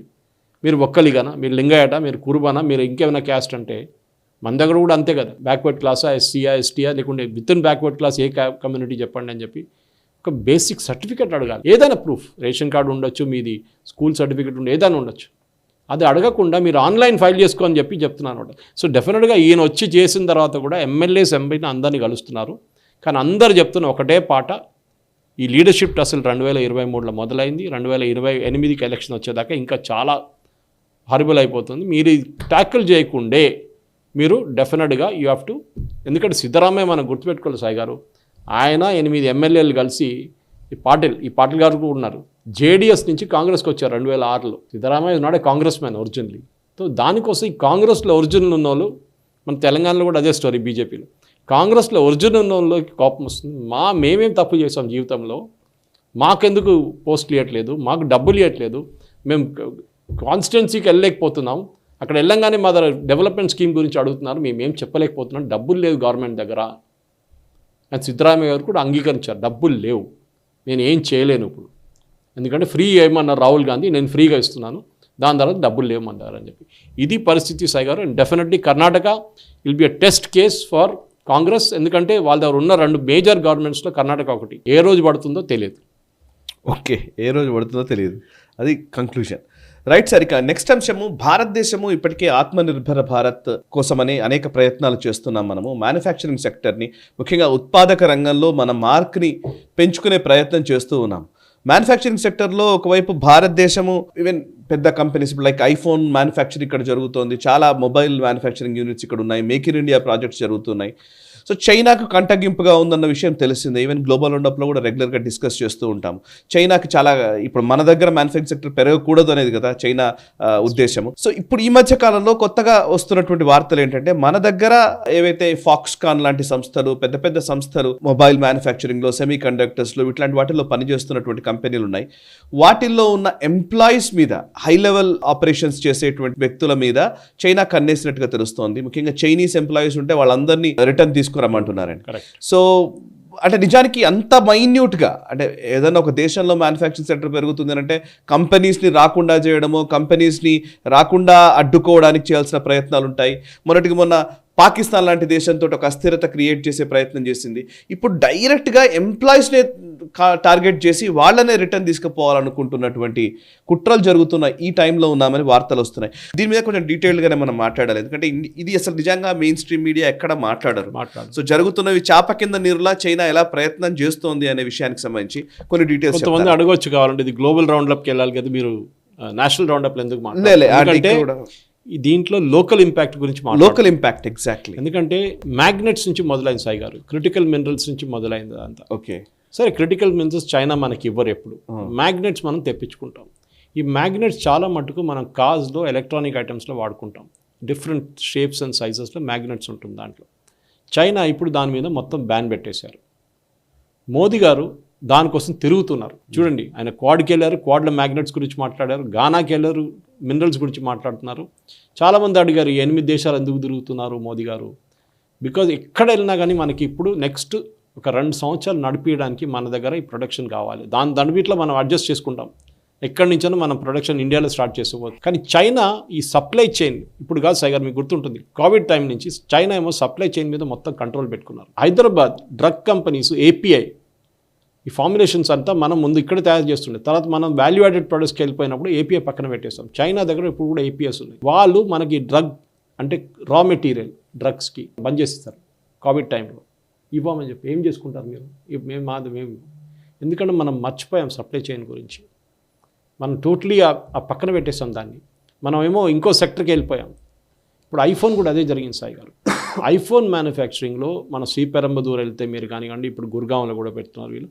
మీరు ఒక్కలిగానా, మీరు లింగాయట, మీరు కురుబానా, మీరు ఇంకేమైనా క్యాస్ట్ అంటే మన దగ్గర కూడా అంతే కదా. బ్యాక్వర్డ్ క్లాసా, ఎస్సీయా, ఎస్టీయా, లేకుంటే with in backward class A community చెప్పండి అని చెప్పి ఒక బేసిక్ సర్టిఫికేట్ అడగాలి. ఏదైనా ప్రూఫ్, రేషన్ కార్డు ఉండొచ్చు, మీది స్కూల్ సర్టిఫికేట్ ఉండదు, ఏదైనా ఉండొచ్చు. అది అడగకుండా మీరు ఆన్లైన్ ఫైల్ చేసుకో అని చెప్తున్నాను అనమాట. సో డెఫినెట్గా ఈయన వచ్చి చేసిన తర్వాత కూడా ఎమ్మెల్యేస్ ఎంపీని అందరినీ కలుస్తున్నారు. కానీ అందరు చెప్తున్న ఒకటే పాట, ఈ లీడర్షిప్ అసలు 2023లో మొదలైంది, 2028కి ఎలక్షన్ వచ్చేదాకా ఇంకా చాలా హారిబుల్ అయిపోతుంది. మీరు ట్యాకిల్ చేయకుండే మీరు డెఫినెట్గా యూ హ్యావ్ టు. ఎందుకంటే సిద్ధరామయ్య మనం గుర్తుపెట్టుకోవాలి సాయి గారు, ఆయన 8 ఎమ్మెల్యేలు కలిసి ఈ పాటిల్ గారు కూడా ఉన్నారు, జేడీఎస్ నుంచి కాంగ్రెస్కి వచ్చారు 2006లో. సిద్ధరామయ్య నాడే కాంగ్రెస్ మ్యాన్ ఒరిజినల్లీ. సో దానికోసం ఈ కాంగ్రెస్లో ఒరిజినల్ ఉన్న వాళ్ళు, మన తెలంగాణలో కూడా అదే స్టోరీ, బీజేపీలో కాంగ్రెస్లో ఒరిజినల్ ఉన్న వాళ్ళకి కోపం వస్తుంది. మేమేం తప్పు చేసాం జీవితంలో, మాకెందుకు పోస్టులు ఇవ్వట్లేదు, మాకు డబ్బులు ఇవ్వట్లేదు, మేము కాన్స్టిట్యున్సీకి వెళ్ళలేకపోతున్నాం, అక్కడ వెళ్ళంగానే మా దగ్గర డెవలప్మెంట్ స్కీమ్ గురించి అడుగుతున్నారు, మేమేం చెప్పలేకపోతున్నాం, డబ్బులు లేదు గవర్నమెంట్ దగ్గర అని సిద్ధరామయ్య గారు కూడా అంగీకరించారు. డబ్బులు లేవు, నేను ఏం చేయలేను ఇప్పుడు, ఎందుకంటే ఫ్రీ ఏమన్నారు రాహుల్ గాంధీ, నేను ఫ్రీగా ఇస్తున్నాను, దాని తర్వాత డబ్బులు లేవమన్నారు అని చెప్పి. ఇది పరిస్థితి సాయి గారు. And definitely Karnataka will be a test case for Congress, ఎందుకంటే వాళ్ళ దగ్గర ఉన్న 2 మేజర్ గవర్నమెంట్స్లో కర్ణాటక ఒకటి. ఏ రోజు పడుతుందో తెలియదు. ఓకే, ఏ రోజు పడుతుందో తెలియదు, అది కంక్లూజన్. Right sir. ఇక నెక్స్ట్ అంశము, భారతదేశము ఇప్పటికే ఆత్మనిర్భర భారత్ కోసమని అనేక ప్రయత్నాలు చేస్తున్నాం మనము. మ్యానుఫ్యాక్చరింగ్ సెక్టర్ని, ముఖ్యంగా ఉత్పాదక రంగంలో మన మార్క్ని పెంచుకునే ప్రయత్నం చేస్తూ ఉన్నాం. మ్యానుఫ్యాక్చరింగ్ సెక్టర్లో ఒకవైపు భారతదేశము ఈవెన్ పెద్ద కంపెనీస్ లైక్ ఐఫోన్ మ్యానుఫ్యాక్చరింగ్ ఇక్కడ జరుగుతోంది, చాలా మొబైల్ మ్యానుఫ్యాక్చరింగ్ యూనిట్స్ ఇక్కడ ఉన్నాయి, మేక్ ఇన్ ఇండియా ప్రాజెక్ట్స్ జరుగుతున్నాయి. సో చైనాకు కంటగింపుగా ఉందన్న విషయం తెలిసిందే. ఈవెన్ గ్లోబల్ రౌండప్లో కూడా రెగ్యులర్గా డిస్కస్ చేస్తూ ఉంటాము. చైనాకి చాలా, ఇప్పుడు మన దగ్గర మ్యానుఫ్యాక్చరింగ్ సెక్టర్ పెరగకూడదు అనేది కదా చైనా ఉద్దేశము. సో ఇప్పుడు ఈ మధ్య కాలంలో కొత్తగా వస్తున్నటువంటి వార్తలు ఏంటంటే, మన దగ్గర ఏవైతే ఫాక్స్కాన్ లాంటి సంస్థలు, పెద్ద పెద్ద సంస్థలు మొబైల్ మ్యానుఫ్యాక్చరింగ్లో, సెమీ కండక్టర్స్లో, ఇట్లాంటి వాటిల్లో పనిచేస్తున్నటువంటి కంపెనీలు ఉన్నాయి. వాటిల్లో ఉన్న ఎంప్లాయీస్ మీద, హై లెవెల్ ఆపరేషన్స్ చేసేటువంటి వ్యక్తుల మీద చైనా కన్నేసినట్టుగా తెలుస్తోంది. ముఖ్యంగా చైనీస్ ఎంప్లాయీస్ ఉంటే వాళ్ళందరినీ రిటర్న్ తీసుకురమ్మంటున్నారండి. సో అంటే నిజానికి అంత మైన్యూట్గా, అంటే ఏదైనా ఒక దేశంలో మ్యానుఫ్యాక్చరింగ్ సెక్టర్ పెరుగుతుంది అంటే కంపెనీస్ని రాకుండా చేయడము, కంపెనీస్ని రాకుండా అడ్డుకోవడానికి చేయాల్సిన ప్రయత్నాలు ఉంటాయి. మొన్న పాకిస్తాన్ లాంటి దేశంతో ఒక అస్థిరత క్రియేట్ చేసే ప్రయత్నం చేసింది. ఇప్పుడు డైరెక్ట్గా ఎంప్లాయీస్నే టార్గెట్ చేసి వాళ్ళనే రిటర్న్ తీసుకుపోవాలనుకుంటున్నటువంటి కుట్రలు జరుగుతున్న ఈ టైంలో ఉన్నామని వార్తలు వస్తున్నాయి. దీని మీద కొంచెం డీటెయిల్గానే మనం మాట్లాడాలి, ఎందుకంటే ఇది అసలు నిజంగా మెయిన్ స్ట్రీమ్ మీడియా ఎక్కడ మాట్లాడరు. సో జరుగుతున్నవి చాప కింద నీరులా చైనా ఎలా ప్రయత్నం చేస్తోంది అనే విషయానికి సంబంధించి కొన్ని డీటెయిల్స్ కొంతమంది అడగొచ్చు కావాలంటే ఇది గ్లోబల్ రౌండప్కి వెళ్ళాలి కదా, మీరు నేషనల్ రౌండప్లో ఎందుకు మాట్లాడారు? దీంట్లో లోకల్ ఇంపాక్ట్ గురించి లోకల్ ఇంపాక్ట్ ఎగ్జాక్ట్లీ, ఎందుకంటే మ్యాగ్నెట్స్ నుంచి మొదలైంది సాయి గారు, క్రిటికల్ మినరల్స్ నుంచి మొదలైంది అదంతా. ఓకే సరే, క్రిటికల్ మినరల్స్ చైనా మనకి ఇవ్వరు ఎప్పుడు, మ్యాగ్నెట్స్ మనం తెప్పించుకుంటాం. ఈ మ్యాగ్నెట్స్ చాలా మటుకు మనం కార్స్లో ఎలక్ట్రానిక్ ఐటమ్స్లో వాడుకుంటాం. డిఫరెంట్ షేప్స్ అండ్ సైజెస్లో మ్యాగ్నెట్స్ ఉంటుంది దాంట్లో. చైనా ఇప్పుడు దాని మీద మొత్తం బ్యాన్ పెట్టేశారు. మోదీ గారు దానికోసం తిరుగుతున్నారు. చూడండి, ఆయన క్వాడ్కి వెళ్ళారు, క్వాడ్ల మ్యాగ్నెట్స్ గురించి మాట్లాడారు, గానాకి వెళ్ళారు, మినరల్స్ గురించి మాట్లాడుతున్నారు. చాలామంది అడిగారు 8 దేశాలు ఎందుకు తిరుగుతున్నారు మోదీ గారు? బికాజ్ ఎక్కడ వెళ్ళినా కానీ మనకి ఇప్పుడు నెక్స్ట్ ఒక 2 సంవత్సరాలు నడిపించడానికి మన దగ్గర ఈ ప్రొడక్షన్ కావాలి. దాని వీటిలో మనం అడ్జస్ట్ చేసుకుంటాం. ఎక్కడి నుంచో మనం ప్రొడక్షన్ ఇండియాలో స్టార్ట్ చేసుకోవచ్చు. కానీ చైనా ఈ సప్లై చైన్ ఇప్పుడు కాదు సాయి గారు, మీకు గుర్తుంటుంది కోవిడ్ టైం నుంచి చైనా ఏమో సప్లై చైన్ మీద మొత్తం కంట్రోల్ పెట్టుకున్నారు. హైదరాబాద్ డ్రగ్ కంపెనీస్ ఏపీఐ ఈ ఫార్ములేషన్స్ అంతా మనం ముందు ఇక్కడ తయారు చేస్తుండే, తర్వాత మనం వాల్యూ యాడెడ్ ప్రొడక్ట్స్కి వెళ్ళిపోయినప్పుడు ఏపీఐ పక్కన పెట్టేస్తాం. చైనా దగ్గర ఇప్పుడు కూడా ఏపీఎస్ ఉన్నాయి. వాళ్ళు మనకి డ్రగ్ అంటే రా మెటీరియల్ డ్రగ్స్కి బంద్ చేస్తారు కోవిడ్ టైంలో. ఇవ్వమని చెప్పి ఏం చేసుకుంటారు మీరు? మేము ఎందుకంటే మనం మర్చిపోయాం సప్లై చైన్ గురించి. మనం టోటలీ ఆ పక్కన పెట్టేస్తాం దాన్ని. మనం ఏమో ఇంకో సెక్టర్కి వెళ్ళిపోయాం. ఇప్పుడు ఐఫోన్ కూడా అదే జరిగింది సాయి గారు. ఐఫోన్ మ్యానుఫ్యాక్చరింగ్లో మన శ్రీపెరంబదూర్ వెళ్తే మీరు కానివ్వండి, ఇప్పుడు గుర్గాంలో కూడా పెడుతున్నారు వీళ్ళు.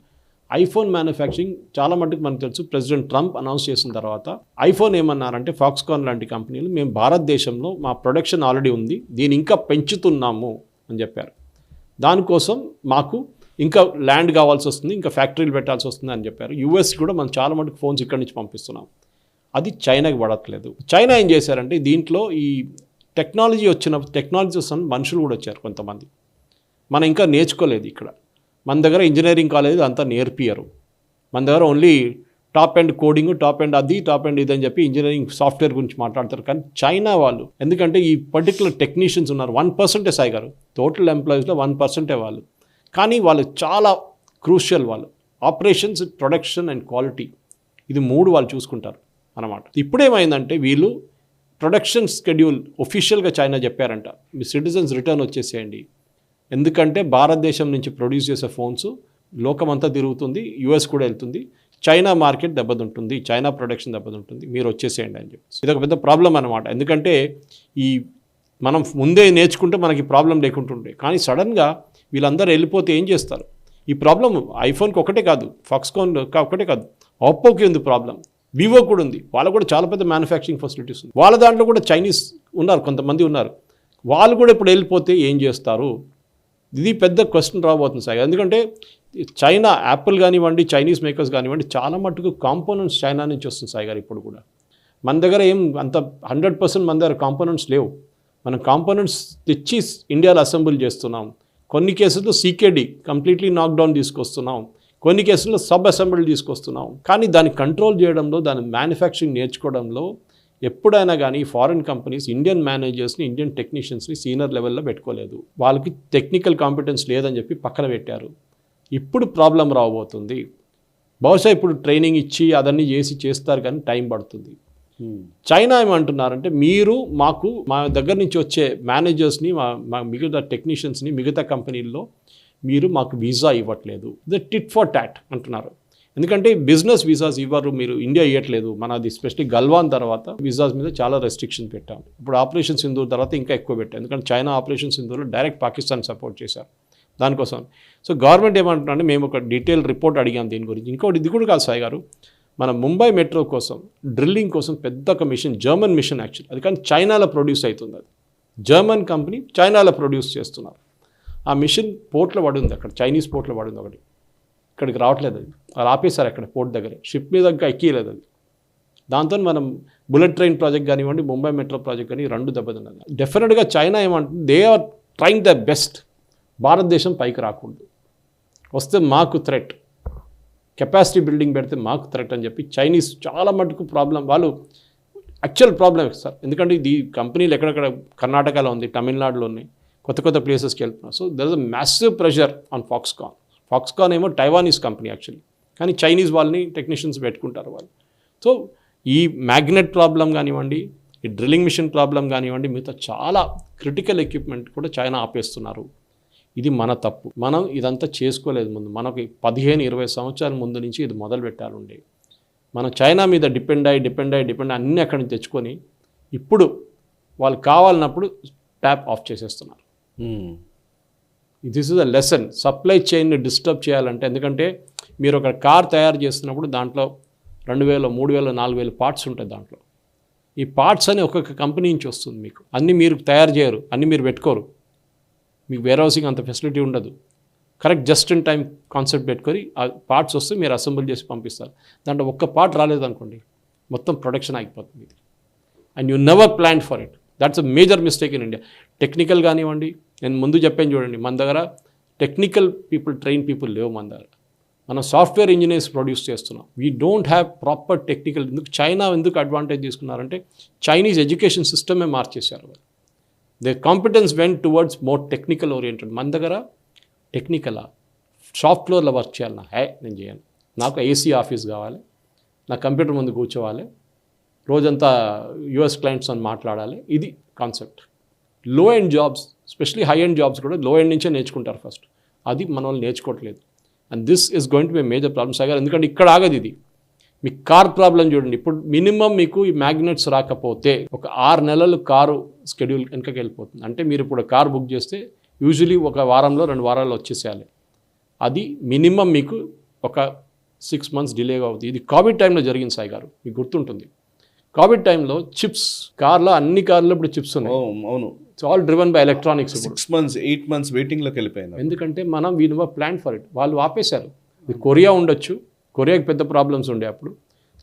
ఐఫోన్ మ్యానుఫ్యాక్చరింగ్ చాలా మటుకు మనకు తెలుసు. ప్రెసిడెంట్ ట్రంప్ అనౌన్స్ చేసిన తర్వాత ఐఫోన్ ఏమన్నారంటే, ఫాక్స్కాన్ లాంటి కంపెనీలు మేము భారతదేశంలో మా ప్రొడక్షన్ ఆల్రెడీ ఉంది, దీన్ని ఇంకా పెంచుతున్నాము అని చెప్పారు. దానికోసం మాకు ఇంకా ల్యాండ్ కావాల్సి వస్తుంది, ఇంకా ఫ్యాక్టరీలు పెట్టాల్సి వస్తుంది అని చెప్పారు. యూఎస్ కూడా మనం చాలా మటుకు ఫోన్స్ ఇక్కడి నుంచి పంపిస్తున్నాం. అది చైనాకి పడట్లేదు. చైనా ఏం చేశారంటే, దీంట్లో ఈ టెక్నాలజీ వస్తున్న మనుషులు కూడా వచ్చారు కొంతమంది. మనం ఇంకా నేర్చుకోలేదు ఇక్కడ. మన దగ్గర ఇంజనీరింగ్ కాలేజ్ అంతా నేర్పియరు. మన దగ్గర only top and coding, top and ఇది అని చెప్పి ఇంజనీరింగ్ సాఫ్ట్వేర్ గురించి మాట్లాడతారు. కానీ చైనా వాళ్ళు, ఎందుకంటే ఈ పర్టికులర్ టెక్నీషియన్స్ ఉన్నారు 1% సాయి గారు, టోటల్ ఎంప్లాయీస్లో 1% వాళ్ళు. కానీ వాళ్ళు చాలా క్రూషియల్. వాళ్ళు ఆపరేషన్స్, ప్రొడక్షన్ అండ్ క్వాలిటీ, ఇది 3 వాళ్ళు చూసుకుంటారు అన్నమాట. ఇప్పుడేమైందంటే వీళ్ళు ప్రొడక్షన్ స్కెడ్యూల్ ఒఫీషియల్గా చైనా చెప్పారంట, మీ సిటిజన్స్ రిటర్న్ వచ్చేసేయండి, ఎందుకంటే భారతదేశం నుంచి ప్రొడ్యూస్ చేసే ఫోన్స్ లోకమంతా తిరుగుతుంది, యూఎస్ కూడా వెళ్తుంది, చైనా మార్కెట్ దెబ్బతింటుంది, చైనా ప్రొడక్షన్ దెబ్బతింటుంది, మీరు వచ్చేసేయండి అని చెప్పి. ఇది ఒక పెద్ద ప్రాబ్లం అనమాట. ఎందుకంటే ఈ మనం ముందే నేర్చుకుంటే మనకి ప్రాబ్లం లేకుంటుండే, కానీ సడన్గా వీళ్ళందరూ వెళ్ళిపోతే ఏం చేస్తారు? ఈ ప్రాబ్లం ఐఫోన్కి ఒకటే కాదు, ఫాక్స్కాన్ ఒకటే కాదు, ఒప్పోకి ఉంది ప్రాబ్లం, వివో కూడా ఉంది. వాళ్ళకు కూడా చాలా పెద్ద మ్యానుఫ్యాక్చరింగ్ ఫెసిలిటీస్ ఉంది. వాళ్ళ దాంట్లో కూడా చైనీస్ ఉన్నారు, కొంతమంది ఉన్నారు. వాళ్ళు కూడా ఇప్పుడు వెళ్ళిపోతే ఏం చేస్తారు? ఇది పెద్ద క్వశ్చన్ రాబోతుంది సార్. ఎందుకంటే చైనా, యాపిల్ కానివ్వండి, చైనీస్ మేకర్స్ కానివ్వండి, చాలా మట్టుకు కాంపోనెంట్స్ చైనా నుంచి వస్తుంది సాయి గారు. ఇప్పుడు కూడా మన దగ్గర ఏం అంత 100% మన దగ్గర కాంపోనెంట్స్ లేవు. మనం కాంపోనెంట్స్ తెచ్చి ఇండియాలో అసెంబుల్ చేస్తున్నాం. కొన్ని కేసుల్లో సీకేడి కంప్లీట్లీ నాక్డౌన్ తీసుకొస్తున్నాం, కొన్ని కేసుల్లో సబ్ అసెంబుల్ తీసుకొస్తున్నాం. కానీ దాన్ని కంట్రోల్ చేయడంలో, దాని మ్యానుఫ్యాక్చరింగ్ నేర్చుకోవడంలో ఎప్పుడైనా కానీ ఫారిన్ కంపెనీస్ ఇండియన్ మేనేజర్స్ని, ఇండియన్ టెక్నీషియన్స్ని సీనియర్ లెవెల్లో పెట్టుకోలేదు. వాళ్ళకి టెక్నికల్ కాంపిటెన్స్ లేదని చెప్పి పక్కన పెట్టారు. ఇప్పుడు ప్రాబ్లం రాబోతుంది. బహుశా ఇప్పుడు ట్రైనింగ్ ఇచ్చి అదన్నీ చేస్తారు కానీ టైం పడుతుంది. చైనా ఏమంటున్నారంటే, మీరు మా దగ్గర నుంచి వచ్చే మేనేజర్స్ని, మా మిగతా టెక్నీషియన్స్ని మిగతా కంపెనీల్లో మీరు మాకు వీసా ఇవ్వట్లేదు. ఇది టిట్ ఫర్ టాట్ అంటున్నారు. ఎందుకంటే బిజినెస్ వీసాస్ ఇవ్వరు, మీరు ఇండియా ఇవ్వట్లేదు. మనది స్పెషల్లీ గల్వాన్ తర్వాత వీసాస్ మీద చాలా రెస్ట్రిక్షన్ పెట్టాం. ఇప్పుడు ఆపరేషన్ సింధూర్ తర్వాత ఇంకా ఎక్కువ పెట్టాం. ఎందుకంటే చైనా ఆపరేషన్ సింధూర్లో డైరెక్ట్ పాకిస్తాన్ సపోర్ట్ చేశారు దానికోసం. సో గవర్నమెంట్ ఏమంటున్నారంటే, మేము ఒక డీటెయిల్ రిపోర్ట్ అడిగాం దీని గురించి. ఇంకోటి ఇది కూడా కాదు సాయి గారు, మన ముంబై మెట్రో కోసం డ్రిల్లింగ్ కోసం పెద్ద ఒక మిషన్, జర్మన్ మిషన్ యాక్చువల్, అది కానీ చైనాలో ప్రొడ్యూస్ అవుతుంది. అది జర్మన్ కంపెనీ చైనాలో ప్రొడ్యూస్ చేస్తున్నారు. ఆ మిషన్ పోర్ట్లో పడింది, అక్కడ చైనీస్ పోర్ట్లో పడింది ఒకటి, ఇక్కడికి రావట్లేదు. అది వాళ్ళు ఆపేశారు అక్కడ పోర్ట్ దగ్గర, షిప్ మీద ఇంకా ఎక్కియలేదు అది. దాంతో మనం బుల్లెట్ ట్రైన్ ప్రాజెక్ట్ కానివ్వండి, ముంబై మెట్రో ప్రాజెక్ట్ కానీ 2 దెబ్బతిన్నది. డెఫినెట్గా చైనా ఏమంటుంది, they are trying the best, భారతదేశం పైకి రాకూడదు, వస్తే మాకు థ్రెట్, కెపాసిటీ బిల్డింగ్ పెడితే మాకు థ్రెట్ అని చెప్పి చైనీస్ చాలా మటుకు ప్రాబ్లం. వాళ్ళు యాక్చువల్ ప్రాబ్లం సార్, ఎందుకంటే ఇది కంపెనీలు ఎక్కడెక్కడ కర్ణాటకలో ఉంది, తమిళనాడులో ఉన్నాయి, కొత్త ప్లేసెస్కి వెళ్తున్నారు. So there is a massive pressure on Foxconn. Foxconn ఏమో టైవానీస్ కంపెనీ యాక్చువల్లీ. కానీ చైనీస్ వాళ్ళని టెక్నీషియన్స్ పెట్టుకుంటారు వాళ్ళు. సో ఈ మ్యాగ్నెట్ ప్రాబ్లం కానివ్వండి, ఈ డ్రిల్లింగ్ మిషన్ ప్రాబ్లం కానివ్వండి, మిగతా చాలా క్రిటికల్ ఎక్విప్మెంట్ కూడా చైనా ఆపేస్తున్నారు. ఇది మన తప్పు. మనం ఇదంతా చేసుకోలేదు ముందు. మనకి 15-20 సంవత్సరాల ముందు నుంచి ఇది మొదలు పెట్టాలండి. మనం చైనా మీద డిపెండ్ అయ్యి అన్నీ అక్కడి నుంచి తెచ్చుకొని ఇప్పుడు వాళ్ళు కావాలన్నప్పుడు ట్యాప్ ఆఫ్ చేసేస్తున్నారు. This is a lesson. Supply చైన్ని డిస్టర్బ్ చేయాలంటే, ఎందుకంటే మీరు ఒక కార్ తయారు చేస్తున్నప్పుడు దాంట్లో 2000, 3000, 4000 పార్ట్స్ ఉంటాయి దాంట్లో. ఈ పార్ట్స్ అని ఒక్కొక్క కంపెనీ నుంచి వస్తుంది. మీకు అన్నీ మీరు తయారు చేయరు, అన్నీ మీరు పెట్టుకోరు. మీకు వేర్ హౌసింగ్ అంత ఫెసిలిటీ ఉండదు. Correct just in time concept పెట్టుకొని ఆ పార్ట్స్ వస్తే మీరు అసెంబుల్ చేసి పంపిస్తారు. దాంట్లో ఒక్క పార్ట్ రాలేదనుకోండి, మొత్తం ప్రొడక్షన్ అయిపోతుంది ఇది. And you never plan for it. That's a major mistake in India. Technical కానివ్వండి, నేను ముందు చెప్పాను చూడండి, మన దగ్గర టెక్నికల్ పీపుల్, ట్రైన్ పీపుల్ లేవు మన దగ్గర. మనం సాఫ్ట్వేర్ ఇంజనీర్స్ ప్రొడ్యూస్ చేస్తున్నాం. We don't have proper technical. China ఎందుకు అడ్వాంటేజ్ తీసుకున్నారంటే చైనీస్ ఎడ్యుకేషన్ సిస్టమే మార్చేశారు. The competence vent towards more technical oriented. మన దగ్గర టెక్నికలా, షాప్ ఫ్లోర్లో వర్క్ చేయాలి. నేను చేయను. నాకు ఏసీ ఆఫీస్ కావాలి, నా కంప్యూటర్ ముందు కూర్చోవాలి, రోజంతా యూఎస్ క్లయింట్స్ అని మాట్లాడాలి. ఇది concept. Low end jobs, specially high end jobs కూడా లో ఎండ్ నుంచే నేర్చుకుంటారు ఫస్ట్. అది మన వాళ్ళు నేర్చుకోవట్లేదు. And this is going to be major problem Sagar. ఎందుకంటే ఇక్కడ ఆగదు ఇది. మీ కార్ ప్రాబ్లం చూడండి. ఇప్పుడు మినిమం మీకు ఈ మ్యాగ్నెట్స్ రాకపోతే ఒక 6 నెలలు కారు స్కెడ్యూల్ వెనకకి వెళ్ళిపోతుంది. అంటే మీరు ఇప్పుడు కార్ బుక్ చేస్తే యూజువలీ ఒక వారంలో 2 వారాల్లో వచ్చేసేయాలి. అది మినిమం మీకు ఒక 6 months డిలేగా అవుతుంది. ఇది కోవిడ్ టైంలో జరిగింది సాయి గారు, మీకు గుర్తుంటుంది. కోవిడ్ టైంలో చిప్స్, కార్లో అన్ని కార్లో ఇప్పుడు చిప్స్ ఉన్నాయి. అవును. It's all driven by electronics. 6 months, 8 months వెయిటింగ్లోకి వెళ్ళిపోయింది. ఎందుకంటే మనం we never plan for it. వాళ్ళు ఆపేశారు. ఇది కొరియా ఉండొచ్చు, కొరియాకి పెద్ద ప్రాబ్లమ్స్ ఉండే అప్పుడు.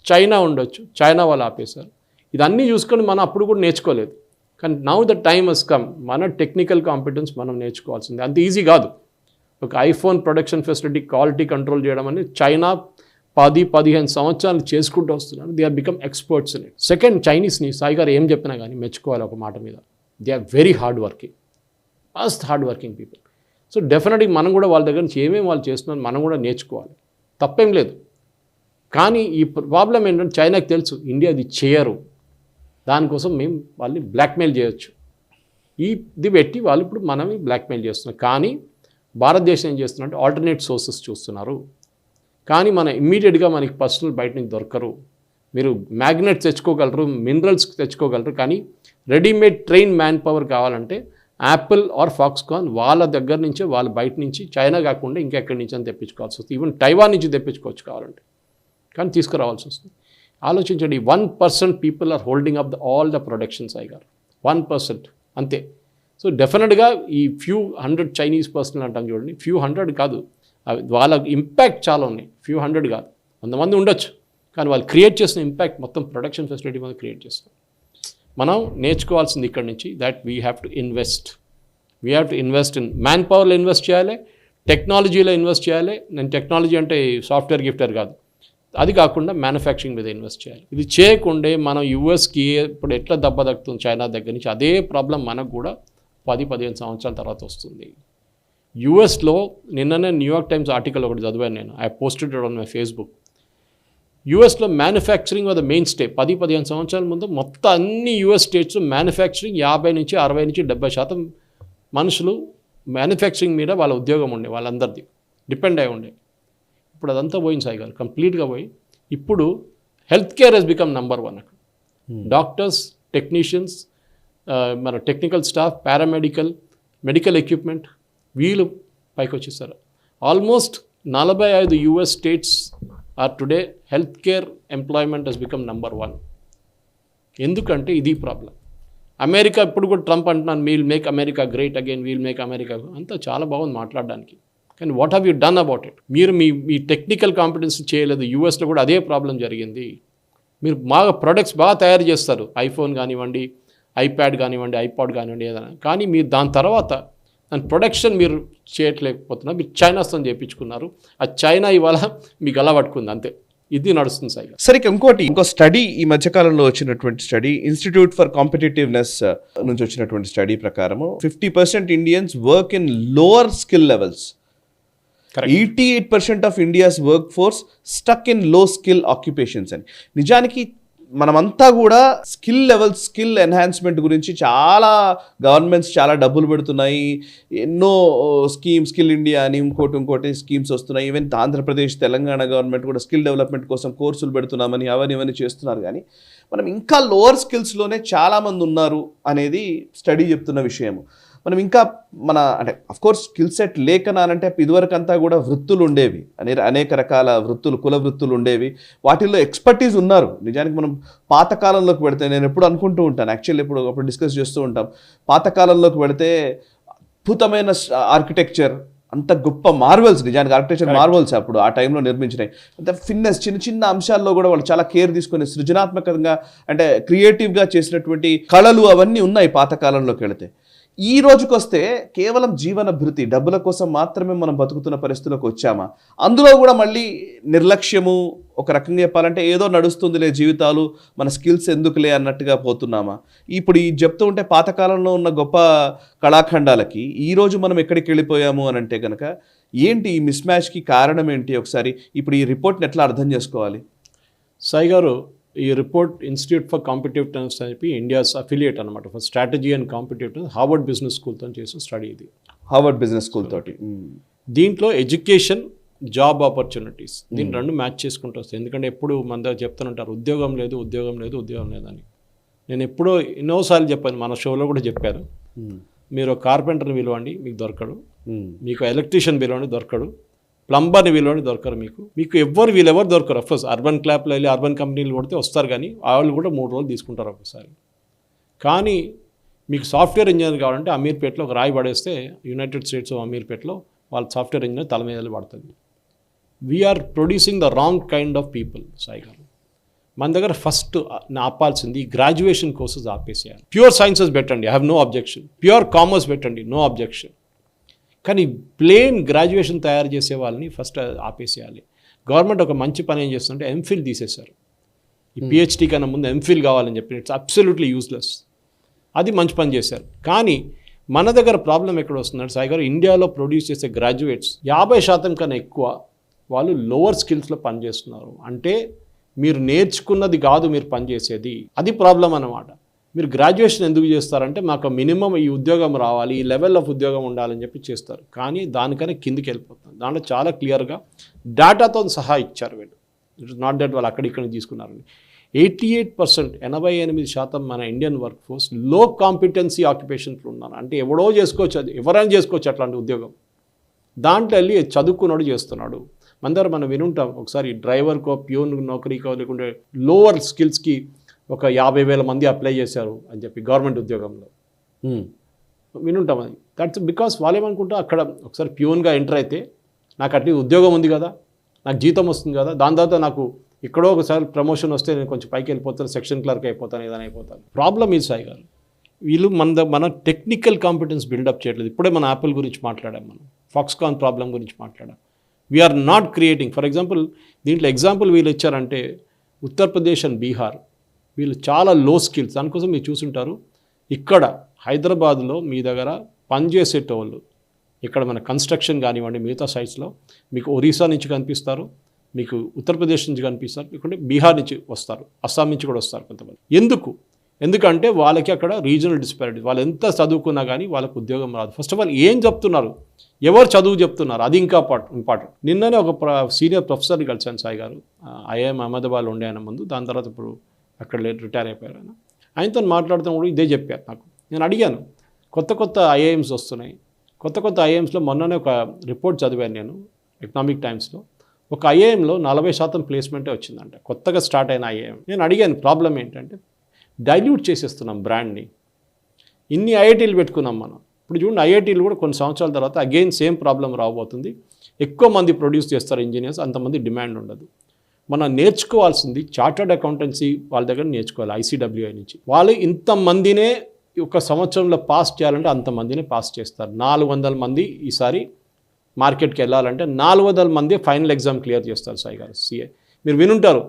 చైనా ఉండొచ్చు, చైనా వాళ్ళు ఆపేశారు. ఇదన్నీ చూసుకొని మనం అప్పుడు కూడా నేర్చుకోలేదు. కానీ now the time has come. మన టెక్నికల్ కాంపిటెన్స్ మనం నేర్చుకోవాల్సింది. అంత ఈజీ కాదు. ఒక iPhone production facility, quality control చేయడం అనేది చైనా 10-15 సంవత్సరాలు చేసుకుంటూ వస్తున్నారు. They are become experts in it. Second, చైనీస్ని సాయి గారు ఏం చెప్పినా కానీ మెచ్చుకోవాలి ఒక మాట మీద. They are very hard working, must hard working people. So డెఫినెట్గా మనం కూడా వాళ్ళ దగ్గర నుంచి ఏమేమి వాళ్ళు చేస్తున్నారు మనం కూడా నేర్చుకోవాలి. తప్పేం లేదు. కానీ ఈ ప్రాబ్లం ఏంటంటే చైనాకి తెలుసు ఇండియా అది చేయరు. దానికోసం మేము వాళ్ళని బ్లాక్మెయిల్ చేయొచ్చు. ఇది పెట్టి వాళ్ళు ఇప్పుడు మనమే బ్లాక్మెయిల్ చేస్తున్నారు. కానీ భారతదేశం ఏం చేస్తున్నట్టు ఆల్టర్నేట్ సోర్సెస్ చూస్తున్నారు. కానీ మన ఇమ్మీడియట్గా మనకి పర్సనల్ బయట నుంచి దొరకరు. మీరు మ్యాగ్నెట్స్ తెచ్చుకోగలరు, మినరల్స్ తెచ్చుకోగలరు, కానీ రెడీమేడ్ ట్రైన్ మ్యాన్ పవర్ కావాలంటే యాపిల్ ఆర్ ఫాక్స్కాన్ వాళ్ళ దగ్గర నుంచే, వాళ్ళ బయట నుంచి, చైనా కాకుండా ఇంకెక్కడి నుంచి అని తెప్పించుకోవాల్సి వస్తుంది. ఈవెన్ టైవాన్ నుంచి తెప్పించుకోవచ్చు కావాలంటే, కానీ తీసుకురావాల్సి వస్తుంది. ఆలోచించండి, 1% people are holding up all the productions. అయ్యారు 1% అంతే. సో డెఫినెట్గా ఈ ఫ్యూ 100 చైనీస్ పర్సన్ అంటాం చూడండి, ఫ్యూ 100 కాదు, వాళ్ళ ఇంపాక్ట్ చాలా ఉన్నాయి. ఫ్యూ 100 కాదు, 100 మంది ఉండొచ్చు, కానీ వాళ్ళు క్రియేట్ చేసిన ఇంపాక్ట్ మొత్తం ప్రొడక్షన్ ఫెసిలిటీ మీద క్రియేట్ చేస్తాం. మనం నేర్చుకోవాల్సింది ఇక్కడ నుంచి that we have to invest. We have to invest in man పవర్లో ఇన్వెస్ట్ చేయాలి, టెక్నాలజీలో ఇన్వెస్ట్ చేయాలి. నేను టెక్నాలజీ అంటే సాఫ్ట్వేర్ గిఫ్ట్వేర్ కాదు, అది కాకుండా మ్యానుఫ్యాక్చరింగ్ మీద ఇన్వెస్ట్ చేయాలి. ఇది చేయకుండే మనం యూఎస్కి ఇప్పుడు ఎట్లా దెబ్బ తగ్గుతుంది చైనా దగ్గర నుంచి, అదే ప్రాబ్లం మనకు కూడా 10-15 సంవత్సరాల తర్వాత వస్తుంది. యూఎస్లో నిన్ననే న్యూయార్క్ టైమ్స్ ఆర్టికల్ ఒకటి చదివాను నేను. I posted it on my Facebook. యూఎస్లో manufacturing was the mainstay. 10-15 సంవత్సరాల ముందు మొత్తం అన్ని యూఎస్ స్టేట్స్ మ్యానుఫ్యాక్చరింగ్ 50-60% మనుషులు మ్యానుఫ్యాక్చరింగ్ మీద వాళ్ళ ఉద్యోగం ఉండే, వాళ్ళందరిది డిపెండ్ అయి ఉండే. ఇప్పుడు అదంతా పోయింది సాయి గారు, కంప్లీట్గా పోయి. ఇప్పుడు health care has become number 1 అక్కడ. డాక్టర్స్, టెక్నీషియన్స్, మన technical staff, paramedical, medical equipment, వీళ్ళు పైకి వచ్చేసారు. Almost 45 US states are today health care employment has become number 1. ఎందుకంటే ఇది ప్రాబ్లం. అమెరికా ఇప్పుడు కూడా ట్రంప్ అంటున్నాను, we'll make America great again, we'll make America, అంతా చాలా బాగుంది మాట్లాడడానికి. కానీ what have you done about it? మీరు మీ టెక్నికల్ కాంపిటెన్స్ చేయలేదు. యూఎస్లో కూడా అదే ప్రాబ్లం జరిగింది. మీరు బాగా ప్రొడక్ట్స్ బాగా తయారు చేస్తారు, ఐఫోన్ కానివ్వండి, ఐప్యాడ్ కానివ్వండి, ఐపాడ్ కానివ్వండి, ఏదైనా. కానీ మీరు దాని తర్వాత దాని ప్రొడక్షన్ మీరు చేయట్లేకపోతున్నారు. మీరు చైనాస్తో చేయించుకున్నారు. ఆ చైనా ఇవాళ మీకు అలా పట్టుకుంది, అంతే. ఇది నడుస్తుంది సార్. సరే, ఇంకో స్టడీ ఈ మధ్యకాలంలో వచ్చినటువంటి స్టడీ, ఇన్స్టిట్యూట్ ఫర్ కాంపిటేటివ్నెస్ నుంచి వచ్చినటువంటి స్టడీ ప్రకారం 50% Indians work in lower skill levels. Correct. 88% of India's work force stuck in లో స్కిల్ ఆక్యుపేషన్స్ అని. నిజానికి మనమంతా కూడా స్కిల్ ఎన్హాన్స్మెంట్ గురించి చాలా గవర్నమెంట్స్ చాలా డబ్బులు పెడుతున్నాయి. ఎన్నో స్కిల్ ఇండియా అని ఇంకోటి స్కీమ్స్ వస్తున్నాయి. ఈవెన్ ఆంధ్రప్రదేశ్ తెలంగాణ గవర్నమెంట్ కూడా స్కిల్ డెవలప్మెంట్ కోసం కోర్సులు పెడుతున్నామని అవన్నీ చేస్తున్నారు. కానీ మనం ఇంకా లోవర్ స్కిల్స్లోనే చాలామంది ఉన్నారు అనేది స్టడీ చెప్తున్న విషయము. మనం ఇంకా అంటే అఫ్కోర్స్ స్కిల్ సెట్ లేకనానంటే ఇదివరకు అంతా కూడా వృత్తులు ఉండేవి, అనేక రకాల కుల వృత్తులు ఉండేవి, వాటిల్లో ఎక్స్పర్టీస్ ఉన్నారు. నిజానికి మనం పాతకాలంలోకి పెడితే నేను ఎప్పుడు అనుకుంటూ ఉంటాను, యాక్చువల్లీ అప్పుడు డిస్కస్ చేస్తూ ఉంటాం, పాతకాలంలోకి పెడితే అద్భుతమైన ఆర్కిటెక్చర్, అంత గొప్ప మార్వెల్స్, నిజానికి ఆర్కిటెక్చర్ మార్వెల్స్ అప్పుడు ఆ టైంలో నిర్మించినాయి. అంటే ఫిట్నెస్ చిన్న అంశాల్లో కూడా వాళ్ళు చాలా కేర్ తీసుకొని సృజనాత్మకంగా అంటే క్రియేటివ్గా చేసినటువంటి కళలు అవన్నీ ఉన్నాయి పాతకాలంలోకి వెళితే. ఈ రోజుకి వస్తే కేవలం జీవన భృతి, డబ్బుల కోసం మాత్రమే మనం బతుకుతున్న పరిస్థితులకు వచ్చామా? అందులో కూడా మళ్ళీ నిర్లక్ష్యము, ఒక రకంగా చెప్పాలంటే ఏదో నడుస్తుందిలే జీవితాలు, మన స్కిల్స్ ఎందుకులే అన్నట్టుగా పోతున్నామా? ఇప్పుడు ఈ చెప్తూ ఉంటే పాతకాలంలో ఉన్న గొప్ప కళాఖండాలకి ఈరోజు మనం ఎక్కడికి వెళ్ళిపోయాము అని అంటే కనుక ఏంటి ఈ మిస్ మ్యాచ్కి కారణం ఏంటి? ఒకసారి ఇప్పుడు ఈ రిపోర్ట్ని ఎట్లా అర్థం చేసుకోవాలి? సాయి గారు, ఈ రిపోర్ట్ ఇన్స్టిట్యూట్ ఫర్ కాంపిటేటివ్నెస్ అని చెప్పి ఇండియాస్ అఫిలియేట్ అనమాట for strategy and competitiveness, Harvard business స్కూల్తో చేసిన స్టడీ ఇది. హార్వర్డ్ బిజినెస్ స్కూల్ తోటి దీంట్లో ఎడ్యుకేషన్, జాబ్ ఆపర్చునిటీస్, దీన్ని రెండు మ్యాచ్ చేసుకుంటూ వస్తాయి. ఎందుకంటే ఎప్పుడు మన దగ్గర చెప్తుంటారు ఉద్యోగం లేదని. నేను ఎప్పుడో ఎన్నోసార్లు చెప్పాను, మన షోలో కూడా చెప్పాను, మీరు కార్పెంటర్ని పిలవండి మీకు దొరకడు, మీకు ఎలక్ట్రీషియన్ పిలవండి దొరకడు, ప్లంబర్ని వీళ్ళని దొరకరు, మీకు వీళ్ళెవరు దొరకరు. అఫ్కోర్స్ అర్బన్ క్లాప్లో వెళ్ళి అర్బన్ కంపెనీలు కొడితే వస్తారు, కానీ వాళ్ళు కూడా 3 రోజులు తీసుకుంటారు ఒకసారి. కానీ మీకు సాఫ్ట్వేర్ ఇంజనీర్ కావాలంటే అమీర్పేటలో ఒక రాయి పడేస్తే యునైటెడ్ స్టేట్స్ ఆఫ్ అమీర్పేటలో వాళ్ళ సాఫ్ట్వేర్ ఇంజనీర్ తల మీద పడుతుంది. We are producing the wrong kind of people. Sai garu, మన దగ్గర ఫస్ట్ ఆపాల్సింది గ్రాడ్యుయేషన్ కోర్సెస్ ఆపేసేయాలి. ప్యూర్ సైన్సెస్ పెట్టండి, I have no objection. Pure commerce పెట్టండి, నో అబ్జెక్షన్. కానీ ప్లేన్ గ్రాడ్యుయేషన్ తయారు చేసే వాళ్ళని ఫస్ట్ ఆపేసేయాలి. గవర్నమెంట్ ఒక మంచి పని ఏం చేస్తుంటే ఎంఫిల్ తీసేశారు. ఈ పిహెచ్డీ కన్నా ముందు ఎంఫిల్ కావాలని చెప్పి ఇట్స్ అబ్సల్యూట్లీ యూస్లెస్. అది మంచి పని చేశారు. కానీ మన దగ్గర ప్రాబ్లం ఎక్కడ వస్తుందంటే సాయి గారు, ఇండియాలో ప్రొడ్యూస్ చేసే గ్రాడ్యుయేట్స్ 50% కన్నా ఎక్కువ వాళ్ళు లోవర్ స్కిల్స్లో పనిచేస్తున్నారు. అంటే మీరు నేర్చుకున్నది కాదు మీరు పనిచేసేది, అది ప్రాబ్లం అన్నమాట. మీరు గ్రాడ్యుయేషన్ ఎందుకు చేస్తారంటే మాకు మినిమం ఈ ఉద్యోగం రావాలి, ఈ లెవెల్ ఆఫ్ ఉద్యోగం ఉండాలని చెప్పి చేస్తారు. కానీ దానికనే కిందికి వెళ్ళిపోతుంది. దాంట్లో చాలా క్లియర్గా డేటాతో సహా ఇచ్చారు వీళ్ళు. ఇట్స్ నాట్ దట్ వాళ్ళు అక్కడిక్కడ తీసుకున్నారని. 88%, 88% మన ఇండియన్ వర్క్ ఫోర్స్ లో కాంపిటెన్సీ ఆక్యుపేషన్స్లో ఉన్నారు. అంటే ఎవడో చేసుకోవచ్చు, అది ఎవరైనా చేసుకోవచ్చు అట్లాంటి ఉద్యోగం. దాంట్లో వెళ్ళి చదువుకున్నాడు చేస్తున్నాడు. మన దగ్గర మనం వినుంటాం ఒకసారి డ్రైవర్కో ప్యూన్ నౌకరీకో లేకుంటే లోవర్ స్కిల్స్కి ఒక 50,000 మంది అప్లై చేశారు అని చెప్పి గవర్నమెంట్ ఉద్యోగంలో వినుంటాం. అది దట్స్ బికాస్ వాళ్ళు ఏమనుకుంటా, అక్కడ ఒకసారి ప్యూన్గా ఎంటర్ అయితే నాకు అట్లా ఉద్యోగం ఉంది కదా, నాకు జీతం వస్తుంది కదా, దాని తర్వాత నాకు ఎక్కడో ఒకసారి ప్రమోషన్ వస్తే నేను కొంచెం పైకి వెళ్ళిపోతాను, సెక్షన్ క్లర్క్ అయిపోతాను, ఏదైనా అయిపోతాను. ప్రాబ్లం ఇది సాయి గారు, వీళ్ళు మన టెక్నికల్ కాంపిటెన్స్ బిల్డప్ చేయట్లేదు. ఇప్పుడే మన యాపిల్ గురించి మాట్లాడాం, మనం ఫాక్స్కాన్ ప్రాబ్లం గురించి మాట్లాడాం. We're not creating. ఫర్ దీంట్లో ఎగ్జాంపుల్ వీళ్ళు ఇచ్చారంటే ఉత్తరప్రదేశ్ అండ్ బీహార్, వీళ్ళు చాలా లో స్కిల్స్. దానికోసం మీరు చూసుంటారు, ఇక్కడ హైదరాబాద్లో మీ దగ్గర పనిచేసేటోళ్ళు, ఇక్కడ మన కన్స్ట్రక్షన్ కానివ్వండి మిగతా సైట్స్లో మీకు ఒరిస్సా నుంచి కనిపిస్తారు, మీకు ఉత్తరప్రదేశ్ నుంచి కనిపిస్తారు, లేకుంటే బీహార్ నుంచి వస్తారు, అస్సాం నుంచి కూడా వస్తారు కొంతమంది. ఎందుకంటే వాళ్ళకి అక్కడ రీజనల్ డిస్పారిటీ, వాళ్ళు ఎంత చదువుకున్నా కానీ వాళ్ళకు ఉద్యోగం రాదు. ఫస్ట్ ఆఫ్ ఆల్ ఏం చెప్తున్నారు, ఎవరు చదువు చెప్తున్నారు, అది ఇంకా ఇంపార్టెంట్. నిన్ననే ఒక సీనియర్ ప్రొఫెసర్ని కలిసాను సాయి గారు, ఐఐఎం అహ్మదాబాద్లో ఉండే ఆయన ముందు, దాని తర్వాత ఇప్పుడు అక్కడ రిటైర్ అయిపోయారు ఆయన. ఆయనతో మాట్లాడుతున్నప్పుడు ఇదే చెప్పారు నాకు. నేను అడిగాను, కొత్త ఐఐఎమ్స్ వస్తున్నాయి, కొత్త ఐఐఎమ్స్లో మొన్ననే ఒక రిపోర్ట్ చదివాను నేను ఎకనామిక్ టైమ్స్లో. ఒక ఐఐఎంలో 40% ప్లేస్మెంటే వచ్చిందంట, కొత్తగా స్టార్ట్ అయిన ఐఐఎం. నేను అడిగాను ప్రాబ్లం ఏంటంటే, డైల్యూట్ చేసేస్తున్నాం బ్రాండ్ని. ఇన్ని ఐఐటీలు పెట్టుకున్నాం మనం. ఇప్పుడు చూడండి, ఐఐటీలు కూడా కొన్ని సంవత్సరాల తర్వాత అగైన్ సేమ్ ప్రాబ్లం రాబోతుంది. ఎక్కువ మంది ప్రొడ్యూస్ చేస్తారు ఇంజనీర్స్, అంతమంది డిమాండ్ ఉండదు. మనం నేర్చుకోవాల్సింది చార్టర్డ్ అకౌంటెన్సీ వాళ్ళ దగ్గర నేర్చుకోవాలి, ఐసీడబ్ల్యూఐ నుంచి. వాళ్ళు ఇంతమందినే ఒక సంవత్సరంలో పాస్ చేయాలంటే అంతమందినే పాస్ చేస్తారు. 400 మంది ఈసారి మార్కెట్కి వెళ్ళాలంటే 400 మంది ఫైనల్ ఎగ్జామ్ క్లియర్ చేస్తారు సాయి గారు. సిఏ మీరు వినుంటారు,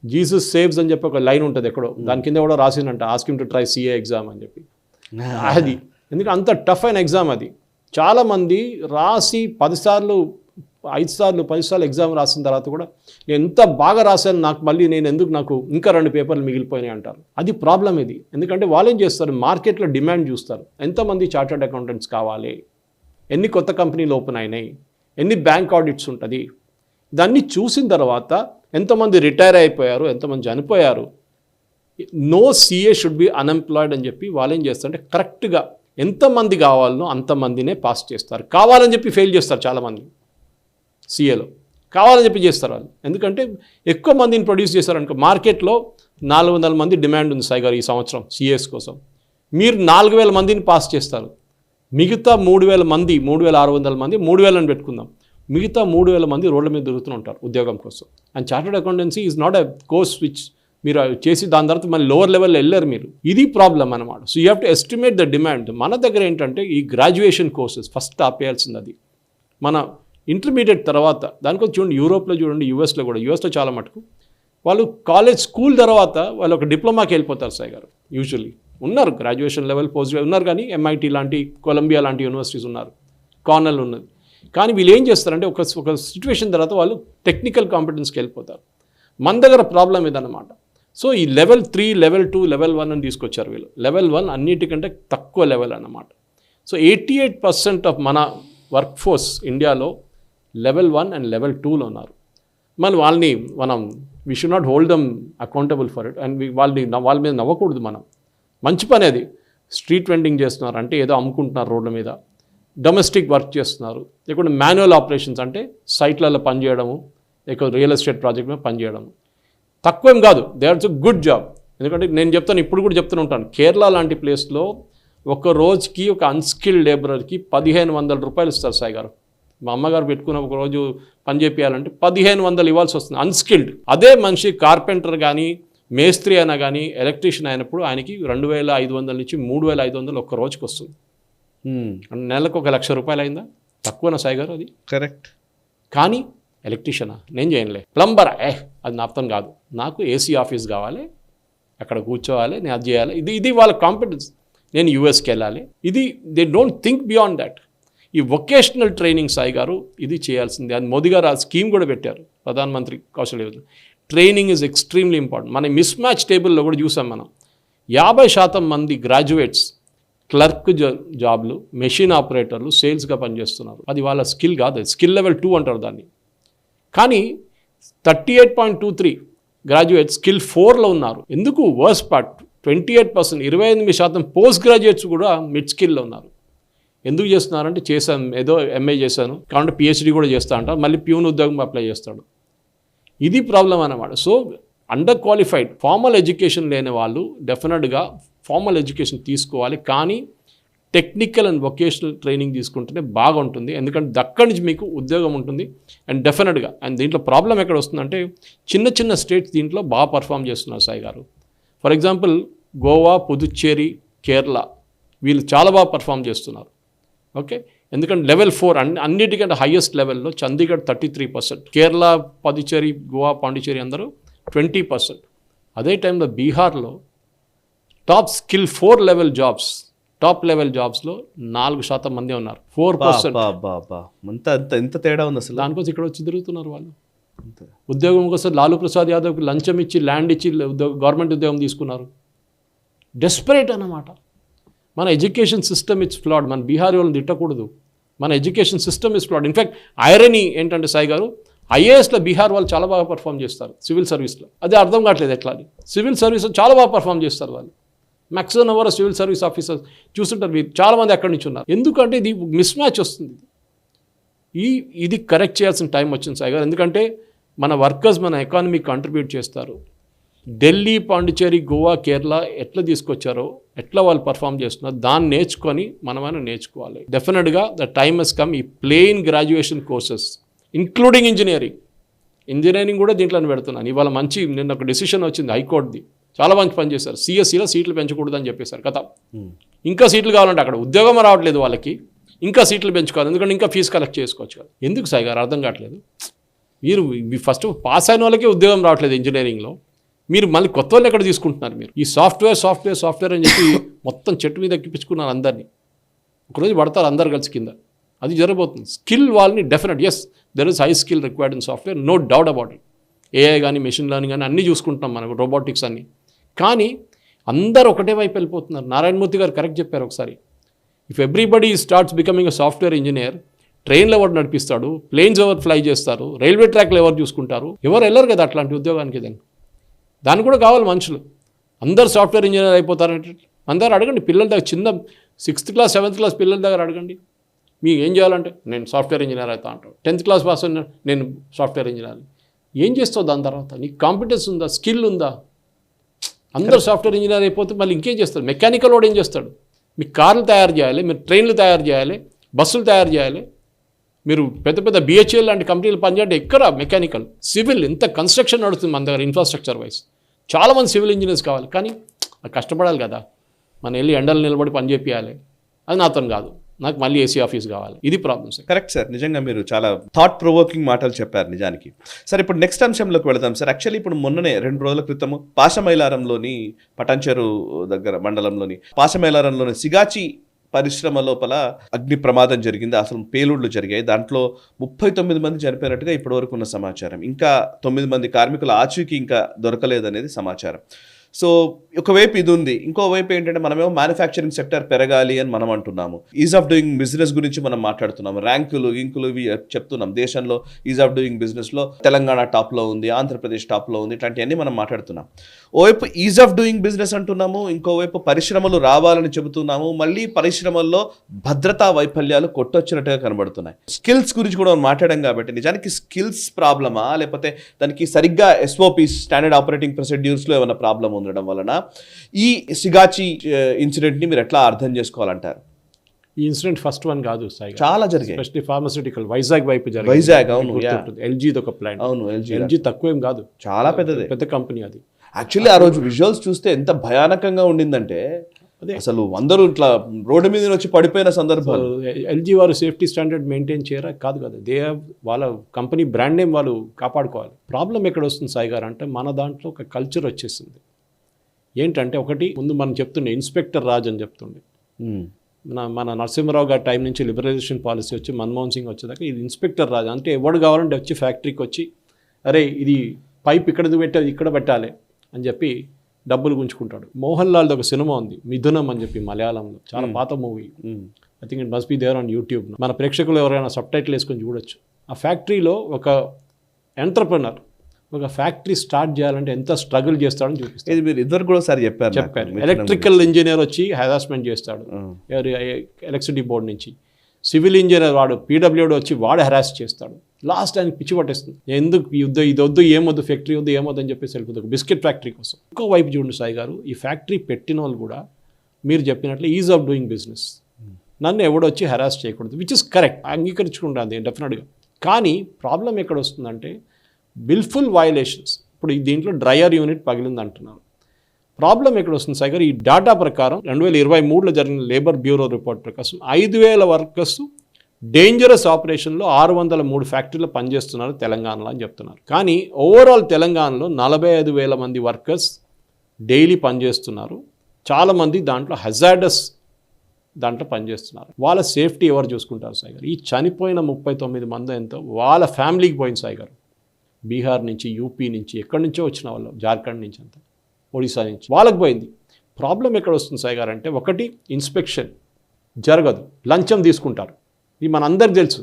జీసస్ సేవ్స్ అని చెప్పి ఒక లైన్ ఉంటుంది ఎక్కడో, దాని కింద కూడా రాసిందంట, asking to try CA exam అని చెప్పి. అది ఎందుకంటే అంత టఫ్ అయిన ఎగ్జామ్ అది. చాలామంది రాసి 10 సార్లు 5 సార్లు 10 సార్లు ఎగ్జామ్ రాసిన తర్వాత కూడా నేను ఎంత బాగా రాశాను, నాకు ఇంకా 2 పేపర్లు మిగిలిపోయినాయి అంటారు. అది ప్రాబ్లం ఇది. ఎందుకంటే వాళ్ళు ఏం చేస్తారు, మార్కెట్లో డిమాండ్ చూస్తారు. ఎంతమంది చార్టర్డ్ అకౌంటెంట్స్ కావాలి, ఎన్ని కొత్త కంపెనీలు ఓపెన్ అయినాయి, ఎన్ని బ్యాంక్ ఆడిట్స్ ఉంటుంది, దాన్ని చూసిన తర్వాత ఎంతమంది రిటైర్ అయిపోయారు, ఎంతమంది చనిపోయారు, no CA should be unemployed అని చెప్పి వాళ్ళు ఏం చేస్తారంటే కరెక్ట్గా ఎంతమంది కావాలనో అంతమందినే పాస్ చేస్తారు. కావాలని చెప్పి ఫెయిల్ చేస్తారు చాలామంది సిఏలో, కావాలని చెప్పి చేస్తారు వాళ్ళు. ఎందుకంటే ఎక్కువ మందిని ప్రొడ్యూస్ చేస్తారనుకో, మార్కెట్లో 400 మంది డిమాండ్ ఉంది సాయి గారు ఈ సంవత్సరం సిఏస్ కోసం. మీరు 4000 మందిని పాస్ చేస్తారు, మిగతా 3000 మంది 3600 మంది 3000 అని పెట్టుకుందాం, మిగతా 3000 మంది రోడ్ల మీద దొరుకుతూ ఉంటారు ఉద్యోగం కోసం. And chartered accountancy is not a course which మీరు చేసి దాని తర్వాత మళ్ళీ లోవర్ లెవెల్లో వెళ్ళారు మీరు. ఇది ప్రాబ్లం అనమాట. So you have to estimate the demand. మన దగ్గర ఏంటంటే ఈ గ్రాడ్యుయేషన్ కోర్సెస్ ఫస్ట్ ఆపేయాల్సింది. అది మన ఇంటర్మీడియట్ తర్వాత దానికోసం చూడండి, యూరోప్లో చూడండి, యూఎస్లో చాలా మటుకు వాళ్ళు స్కూల్ తర్వాత వాళ్ళు ఒక డిప్లొమాకి వెళ్ళిపోతారు సాయి గారు. యూజువల్లీ ఉన్నారు గ్రాడ్యుయేషన్ లెవెల్ పోస్ట్ ఉన్నారు, కానీ ఎంఐటి లాంటి, కొలంబియా లాంటి యూనివర్సిటీస్ ఉన్నారు, కార్నెల్ ఉన్నది. కానీ వీళ్ళు ఏం చేస్తారంటే ఒక సిచ్యువేషన్ తర్వాత వాళ్ళు టెక్నికల్ కాంపిటెన్స్కి వెళ్ళిపోతారు. మన దగ్గర ప్రాబ్లం ఇదన్నమాట. సో ఈ లెవెల్ 3, లెవెల్ 2, లెవెల్ 1 అని తీసుకొచ్చారు వీళ్ళు. లెవెల్ 1 అన్నిటికంటే తక్కువ లెవెల్ అన్నమాట. సో 88% ఆఫ్ మన వర్క్ ఫోర్స్ ఇండియాలో లెవెల్ 1 అండ్ లెవెల్ 2లో ఉన్నారు. వాళ్ళని మనం we should not hold dum accountable for it. And వాళ్ళ మీద నవ్వకూడదు మనం. మంచి పని అది. స్ట్రీట్ వెండింగ్ చేస్తున్నారు అంటే ఏదో అమ్ముకుంటున్నారు రోడ్ల మీద, డొమెస్టిక్ వర్క్ చేస్తున్నారు, లేకుంటే మాన్యువల్ ఆపరేషన్స్ అంటే సైట్లలో పనిచేయడము, లేకపోతే రియల్ ఎస్టేట్ ప్రాజెక్ట్ మీద పనిచేయడము. తక్కువేం కాదు, దే ఆర్ గుడ్ జాబ్. ఎందుకంటే నేను చెప్తాను, ఇప్పుడు కూడా చెప్తూనే ఉంటాను, కేరళ లాంటి ప్లేస్లో ఒక రోజుకి ఒక అన్స్కిల్డ్ లేబరర్కి 1500 రూపాయలు ఇస్తారు సాయి గారు. మా అమ్మగారు పెట్టుకున్న ఒక రోజు పని చేయాలంటే 1500 ఇవ్వాల్సి వస్తుంది అన్స్కిల్డ్. అదే మనిషి కార్పెంటర్ కానీ, మేస్త్రి అయినా కానీ, ఎలక్ట్రీషియన్ అయినప్పుడు ఆయనకి 2500 నుంచి 3500 ఒక్క రోజుకి వస్తుంది. నెలకు 1,00,000 రూపాయలు అయిందా? తక్కువనా సాయి గారు అది? కరెక్ట్. కానీ ఎలక్ట్రీషియనా? నేను చేయనులే. ప్లంబరా? అది నాప్తం కాదు, నాకు ఏసీ ఆఫీస్ కావాలి, అక్కడ కూర్చోవాలి, నేను అది చేయాలి. ఇది వాళ్ళ కాంపిటెన్స్. నేను యూఎస్కి వెళ్ళాలి. ఇది they don't think beyond that. ఈ వొకేషనల్ ట్రైనింగ్ సాయి గారు ఇది చేయాల్సిందే. అది మోదీ గారు ఆ స్కీమ్ కూడా పెట్టారు, Pradhan Mantri Kaushal Yojana. Training is extremely important. మన మిస్ మ్యాచ్ టేబుల్లో కూడా చూసాం మనం. 50% మంది గ్రాడ్యుయేట్స్ క్లర్క్ జాబ్లు, మెషిన్ ఆపరేటర్లు, సేల్స్గా పనిచేస్తున్నారు. అది వాళ్ళ స్కిల్ కాదు, స్కిల్ లెవెల్ 2 అంటారు దాన్ని. కానీ 38.23 గ్రాడ్యుయేట్స్ స్కిల్ 4లో ఉన్నారు. ఎందుకు? వర్స్ పార్ట్ 28%, 28% పోస్ట్ గ్రాడ్యుయేట్స్ కూడా మిడ్ స్కిల్లో ఉన్నారు. ఎందుకు చేస్తున్నారంటే చేశాను, ఏదో ఎంఏ చేశాను కాబట్టి పిహెచ్డి కూడా చేస్తా అంటారు, మళ్ళీ ప్యూన్ ఉద్యోగం అప్లై చేస్తాడు. ఇది ప్రాబ్లం అన్నమాట. So under qualified formal education లేని వాళ్ళు డెఫినెట్గా ఫార్మల్ ఎడ్యుకేషన్ తీసుకోవాలి. కానీ టెక్నికల్ అండ్ వొకేషనల్ ట్రైనింగ్ తీసుకుంటేనే బాగుంటుంది. ఎందుకంటే అక్కడి నుంచి మీకు ఉద్యోగం ఉంటుంది. అండ్ డెఫినెట్గా అండ్ దీంట్లో ప్రాబ్లం ఎక్కడ వస్తుందంటే చిన్న స్టేట్స్ దీంట్లో బాగా పర్ఫామ్ చేస్తున్నారు సాయి గారు. ఫర్ ఎగ్జాంపుల్ గోవా, పుదుచ్చేరి, కేరళ వీళ్ళు చాలా బాగా పర్ఫామ్ చేస్తున్నారు. ఓకే, ఎందుకంటే లెవెల్ 4 అన్నిటికంటే హైయెస్ట్ లెవెల్లో చండీగఢ్ 33%, కేరళ, పుదుచ్చేరి, గోవా, పాండిచేరి అందరూ 20%. అదే టైంలో బీహార్లో top skill 4 level jobs, top level జాబ్స్లో 4% మంది ఉన్నారు. 4%. ఎంత తేడా ఉంది అసలు. దానికోసం ఇక్కడ వచ్చి తిరుగుతున్నారు వాళ్ళు. ఉద్యోగం కోసం లాలూ ప్రసాద్ యాదవ్కి లంచం ఇచ్చి, ల్యాండ్ ఇచ్చి గవర్నమెంట్ ఉద్యోగం తీసుకున్నారు. డెస్పరేట్ అన్నమాట. మన ఎడ్యుకేషన్ సిస్టమ్ ఇట్స్ ఫ్లాడ్. మన బీహారీ వాళ్ళని తిట్టకూడదు. మన education system is ఫ్లాడ్. In fact irony ఏంటంటే సాయి గారు, ఐఏఎస్లో బీహార్ వాళ్ళు చాలా బాగా పర్ఫామ్ చేస్తారు, సివిల్ సర్వీస్లో. అదే అర్థం కావట్లేదు ఎట్లా అని. సివిల్ సర్వీస్లో చాలా బాగా పర్ఫామ్ చేస్తారు వాళ్ళు. Maximum our civil service officers చూస్తుంటారు, మీరు చాలామంది అక్కడి నుంచి ఉన్నారు. ఎందుకంటే ఇది మిస్ మ్యాచ్ వస్తుంది. ఇది కరెక్ట్ చేయాల్సిన టైం వచ్చింది సాయి గారు. ఎందుకంటే మన వర్కర్స్ మన ఎకానమీకి కంట్రిబ్యూట్ చేస్తారు. ఢిల్లీ, పాండిచేరి, గోవా, కేరళ ఎట్లా తీసుకొచ్చారో, ఎట్లా వాళ్ళు పర్ఫామ్ చేస్తున్నారో దాన్ని నేర్చుకొని మనమైనా నేర్చుకోవాలి. డెఫినెట్గా ద టైమ్ హెస్ కమ్. ఈ plain graduation courses including engineering కూడా దీంట్లోనే పెడుతున్నాను. ఇవాళ నిన్న ఒక డెసిషన్ వచ్చింది హైకోర్టుది, చాలా మంచి పని చేశారు. సిఎస్సిలో సీట్లు పెంచకూడదని చెప్పేశారు. కథ ఇంకా సీట్లు కావాలంటే అక్కడ ఉద్యోగం రావట్లేదు వాళ్ళకి, ఇంకా సీట్లు పెంచుకోవాలి, ఎందుకంటే ఇంకా ఫీజు కలెక్ట్ చేసుకోవచ్చు కదా. ఎందుకు సాయి గారు అర్థం కావట్లేదు. మీరు ఫస్ట్ పాస్ అయిన వాళ్ళకే ఉద్యోగం రావట్లేదు ఇంజనీరింగ్లో, మీరు మళ్ళీ కొత్త వాళ్ళు ఎక్కడ తీసుకుంటున్నారు? మీరు ఈ సాఫ్ట్వేర్ అని చెప్పి మొత్తం చెట్టు మీద ఎక్కిపించుకున్నారు అందరినీ. ఒకరోజు పడతారు అందరు కలిసి కింద. అది జరగబోతుంది. స్కిల్ వాళ్ళని definite yes there is high skill required in software, no doubt about it. AI కానీ మెషిన్ లెర్నింగ్ కానీ అన్నీ చూసుకుంటున్నాం మనం, రోబోటిక్స్ అన్నీ. కానీ అందరూ ఒకటే వైపు వెళ్ళిపోతున్నారు. నారాయణమూర్తి గారు కరెక్ట్ చెప్పారు ఒకసారి, if everybody starts becoming a software engineer, ట్రైన్లు ఎవరు నడిపిస్తాడు, ప్లేన్స్ ఎవరు ఫ్లై చేస్తారు, రైల్వే ట్రాక్లు ఎవరు చూసుకుంటారు, ఎవరు వెళ్ళరు కదా అట్లాంటి ఉద్యోగానికి. దానికి కూడా కావాలి మనుషులు. అందరు సాఫ్ట్వేర్ ఇంజనీర్ అయిపోతారంటే అందరు అడగండి, పిల్లల దగ్గర చిన్న 6th క్లాస్ 7th క్లాస్ పిల్లల దగ్గర అడగండి, మీకు ఏం చేయాలంటే నేను సాఫ్ట్వేర్ ఇంజనీర్ అవుతా అంటాడు. 10th క్లాస్ పాస్ అయినా నేను సాఫ్ట్వేర్ ఇంజనీర్. ఏం చేస్తావు దాని తర్వాత? నీకు కాంపిటెన్స్ ఉందా, స్కిల్ ఉందా? అందరూ సాఫ్ట్వేర్ ఇంజనీర్ అయిపోతే మళ్ళీ ఇంకేం చేస్తాడు? మెకానికల్ వాడు ఏం చేస్తాడు? మీకు కార్లు తయారు చేయాలి, మీరు ట్రైన్లు తయారు చేయాలి, బస్సులు తయారు చేయాలి, మీరు పెద్ద పెద్ద బిహెచ్ఎల్ లాంటి కంపెనీలు పనిచేయండి. ఎక్కడ మెకానికల్, సివిల్, ఇంత కన్స్ట్రక్షన్ నడుస్తుంది మన దగ్గర ఇన్ఫ్రాస్ట్రక్చర్ వైజ్. చాలామంది సివిల్ ఇంజనీర్స్ కావాలి, కానీ కష్టపడాలి కదా. మనం వెళ్ళి ఎండలు నిలబడి పని చేపియాలి. అది నాతో కాదు, నాకు మళ్ళీ ఏసీ ఆఫీస్ కావాలి. ఇది ప్రాబ్లమ్ సార్. కరెక్ట్ సార్, నిజంగా మీరు చాలా థాట్ ప్రొవోకింగ్ మాటలు చెప్పారు నిజానికి. సార్ ఇప్పుడు నెక్స్ట్ అంశంలోకి వెళదాం సార్. యాక్చువల్లీ ఇప్పుడు మొన్ననే 2 రోజుల క్రితము పాశమైలారంలోని పటాన్చెరు దగ్గర మండలంలోని పాశమైలారంలోని సిగాచి పరిశ్రమ లోపల అగ్ని ప్రమాదం జరిగింది. అసలు పేలుళ్లు జరిగాయి. దాంట్లో 39 మంది చనిపోయినట్టుగా ఇప్పటివరకు ఉన్న సమాచారం. ఇంకా 9 మంది కార్మికుల ఆచూకీ ఇంకా దొరకలేదనేది సమాచారం. సో ఒకవైపు ఇది ఉంది, ఇంకోవైపు ఏంటంటే మనమేమో మ్యానుఫ్యాక్చరింగ్ సెక్టర్ పెరగాలి అని మనం అంటున్నాము. ఈజ్ ఆఫ్ డూయింగ్ బిజినెస్ గురించి మనం మాట్లాడుతున్నాము. ర్యాంకులు ఇంకులు ఇవి చెప్తున్నాం. దేశంలో ఈజ్ ఆఫ్ డూయింగ్ బిజినెస్లో తెలంగాణ టాప్లో ఉంది, ఆంధ్రప్రదేశ్ టాప్లో ఉంది, ఇట్లాంటివన్నీ మనం మాట్లాడుతున్నాం. ఓవైపు ఈజ్ ఆఫ్ డూయింగ్ బిజినెస్ అంటున్నాము, ఇంకోవైపు పరిశ్రమలు రావాలని చెబుతున్నాము. మళ్ళీ పరిశ్రమల్లో భద్రతా వైఫల్యాలు కొట్టొచ్చినట్టుగా కనబడుతున్నాయి. స్కిల్స్ గురించి కూడా మనం మాట్లాడాం కాబట్టి నిజానికి స్కిల్స్ ప్రాబ్లమా, లేకపోతే దానికి సరిగ్గా SOP స్టాండర్డ్ ఆపరేటింగ్ ప్రొసీడ్యూర్స్లో ఏమైనా ప్రాబ్లం ఉండడం వలన ఈ సిగాచి ఇన్సిడెంట్ని మీరు ఎట్లా అర్థం చేసుకోవాలంటారు? ఈ ఇన్సిడెంట్ ఫస్ట్ వన్ కాదు సాయి, చాలా జరిగాయి. ఎస్పెషల్లీ ఫార్మాస్యూటికల్ వైజాగ్ వైపు జరిగింది. వైజాగ్, అవును, ఎల్జీది ఒక ప్లాంట్. అవును, ఎల్జీ తక్కువేం కాదు, చాలా పెద్దదే, పెద్ద కంపెనీ అది. యాక్చువల్లీ ఆ రోజు విజువల్స్ చూస్తే ఎంత భయానకంగా ఉండిందంటే అసలు అందరూ ఇట్లా రోడ్డు మీద వచ్చి పడిపోయిన సందర్భాలు. ఎల్జీ వారు సేఫ్టీ స్టాండర్డ్ మెయింటైన్ చేయరా? కాదు కదా, దే వాళ్ళ కంపెనీ బ్రాండ్ నేమ్ వాళ్ళు కాపాడుకోవాలి. ప్రాబ్లం ఎక్కడ వస్తుంది సాయి గారు అంటే మన దాంట్లో ఒక కల్చర్ వచ్చేసింది. ఏంటంటే ఒకటి ముందు మనం చెప్తుండే ఇన్స్పెక్టర్ రాజ్ అని చెప్తుండే. మన నరసింహరావు గారి టైం నుంచి లిబరలైజేషన్ పాలసీ వచ్చి మన్మోహన్ సింగ్ వచ్చేదాకా ఇది ఇన్స్పెక్టర్ రాజ్. అంటే ఎవడు కావాలంటే వచ్చి ఫ్యాక్టరీకి వచ్చి అరే ఇది పైప్ ఇక్కడ పెట్టాలి, ఇక్కడ పెట్టాలి అని చెప్పి డబ్బులు గుంజుకుంటాడు. మోహన్ లాల్ది ఒక సినిమా ఉంది మిథునం అని చెప్పి, మలయాళంలో చాలా పాత movie. I think it must be there on YouTube. మన ప్రేక్షకులు ఎవరైనా సబ్ టైటిల్ వేసుకొని చూడొచ్చు. ఆ ఫ్యాక్టరీలో ఒక ఎంటర్ప్రెనర్ ఒక ఫ్యాక్టరీ స్టార్ట్ చేయాలంటే ఎంత స్ట్రగుల్ చేస్తాడని చూపిస్తాడు. ఇది మీరు ఇద్దరు కూడా సార్ చెప్పారు. ఎలక్ట్రికల్ ఇంజనీర్ వచ్చి హెరాస్మెంట్ చేస్తాడు ఎవరు ఎలక్ట్రిసిటీ బోర్డు నుంచి. సివిల్ ఇంజనీర్ వాడు PWD వచ్చి వాడు హెరాస్ చేస్తాడు. లాస్ట్ ఆయనకి పిచ్చి పట్టేస్తుంది. ఎందుకు ఇది వద్దు, ఏమొద్దు, ఫ్యాక్టరీ వద్దు, ఏమొద్దు అని చెప్పేసి వెళ్ళిపోతుంది బిస్కెట్ ఫ్యాక్టరీ కోసం. ఇంకో వైపు చూడండి సాయి గారు, ఈ ఫ్యాక్టరీ పెట్టిన వాళ్ళు కూడా మీరు చెప్పినట్లు ఈజ్ ఆఫ్ డూయింగ్ బిజినెస్, నన్ను ఎవడో వచ్చి హెరాస్ చేయకూడదు, విచ్ ఇస్ కరెక్ట్, అంగీకరించుకుంటుంది డెఫినెట్గా. కానీ ప్రాబ్లం ఎక్కడ వస్తుందంటే విల్ఫుల్ వయలేషన్స్. ఇప్పుడు దీంట్లో డ్రయర్ యూనిట్ పగిలింది అంటున్నారు. ప్రాబ్లం ఎక్కడ వస్తుంది సార్? ఈ డేటా ప్రకారం 2023లో జరిగిన లేబర్ బ్యూరో రిపోర్ట్ ప్రకారం 5,000 వర్కర్స్ డేంజరస్ ఆపరేషన్లో 603 ఫ్యాక్టరీలో పనిచేస్తున్నారు తెలంగాణలో అని చెప్తున్నారు. కానీ ఓవరాల్ తెలంగాణలో 45,000 మంది వర్కర్స్ డైలీ పనిచేస్తున్నారు. చాలామంది దాంట్లో హజార్డస్ దాంట్లో పనిచేస్తున్నారు. వాళ్ళ సేఫ్టీ ఎవరు చూసుకుంటారు సాయి గారు? ఈ చనిపోయిన 39 మంది ఎంతో వాళ్ళ ఫ్యామిలీకి పోయింది సాయి గారు. బీహార్ నుంచి, యూపీ నుంచి, ఎక్కడి నుంచో వచ్చిన వాళ్ళు, జార్ఖండ్ నుంచి, అంతా ఒడిశా నుంచి వాళ్ళకి పోయింది. ప్రాబ్లం ఎక్కడ వస్తుంది సాయి గారు అంటే ఒకటి ఇన్స్పెక్షన్ జరగదు, లంచం తీసుకుంటారు. ఇది మనందరికి తెలుసు.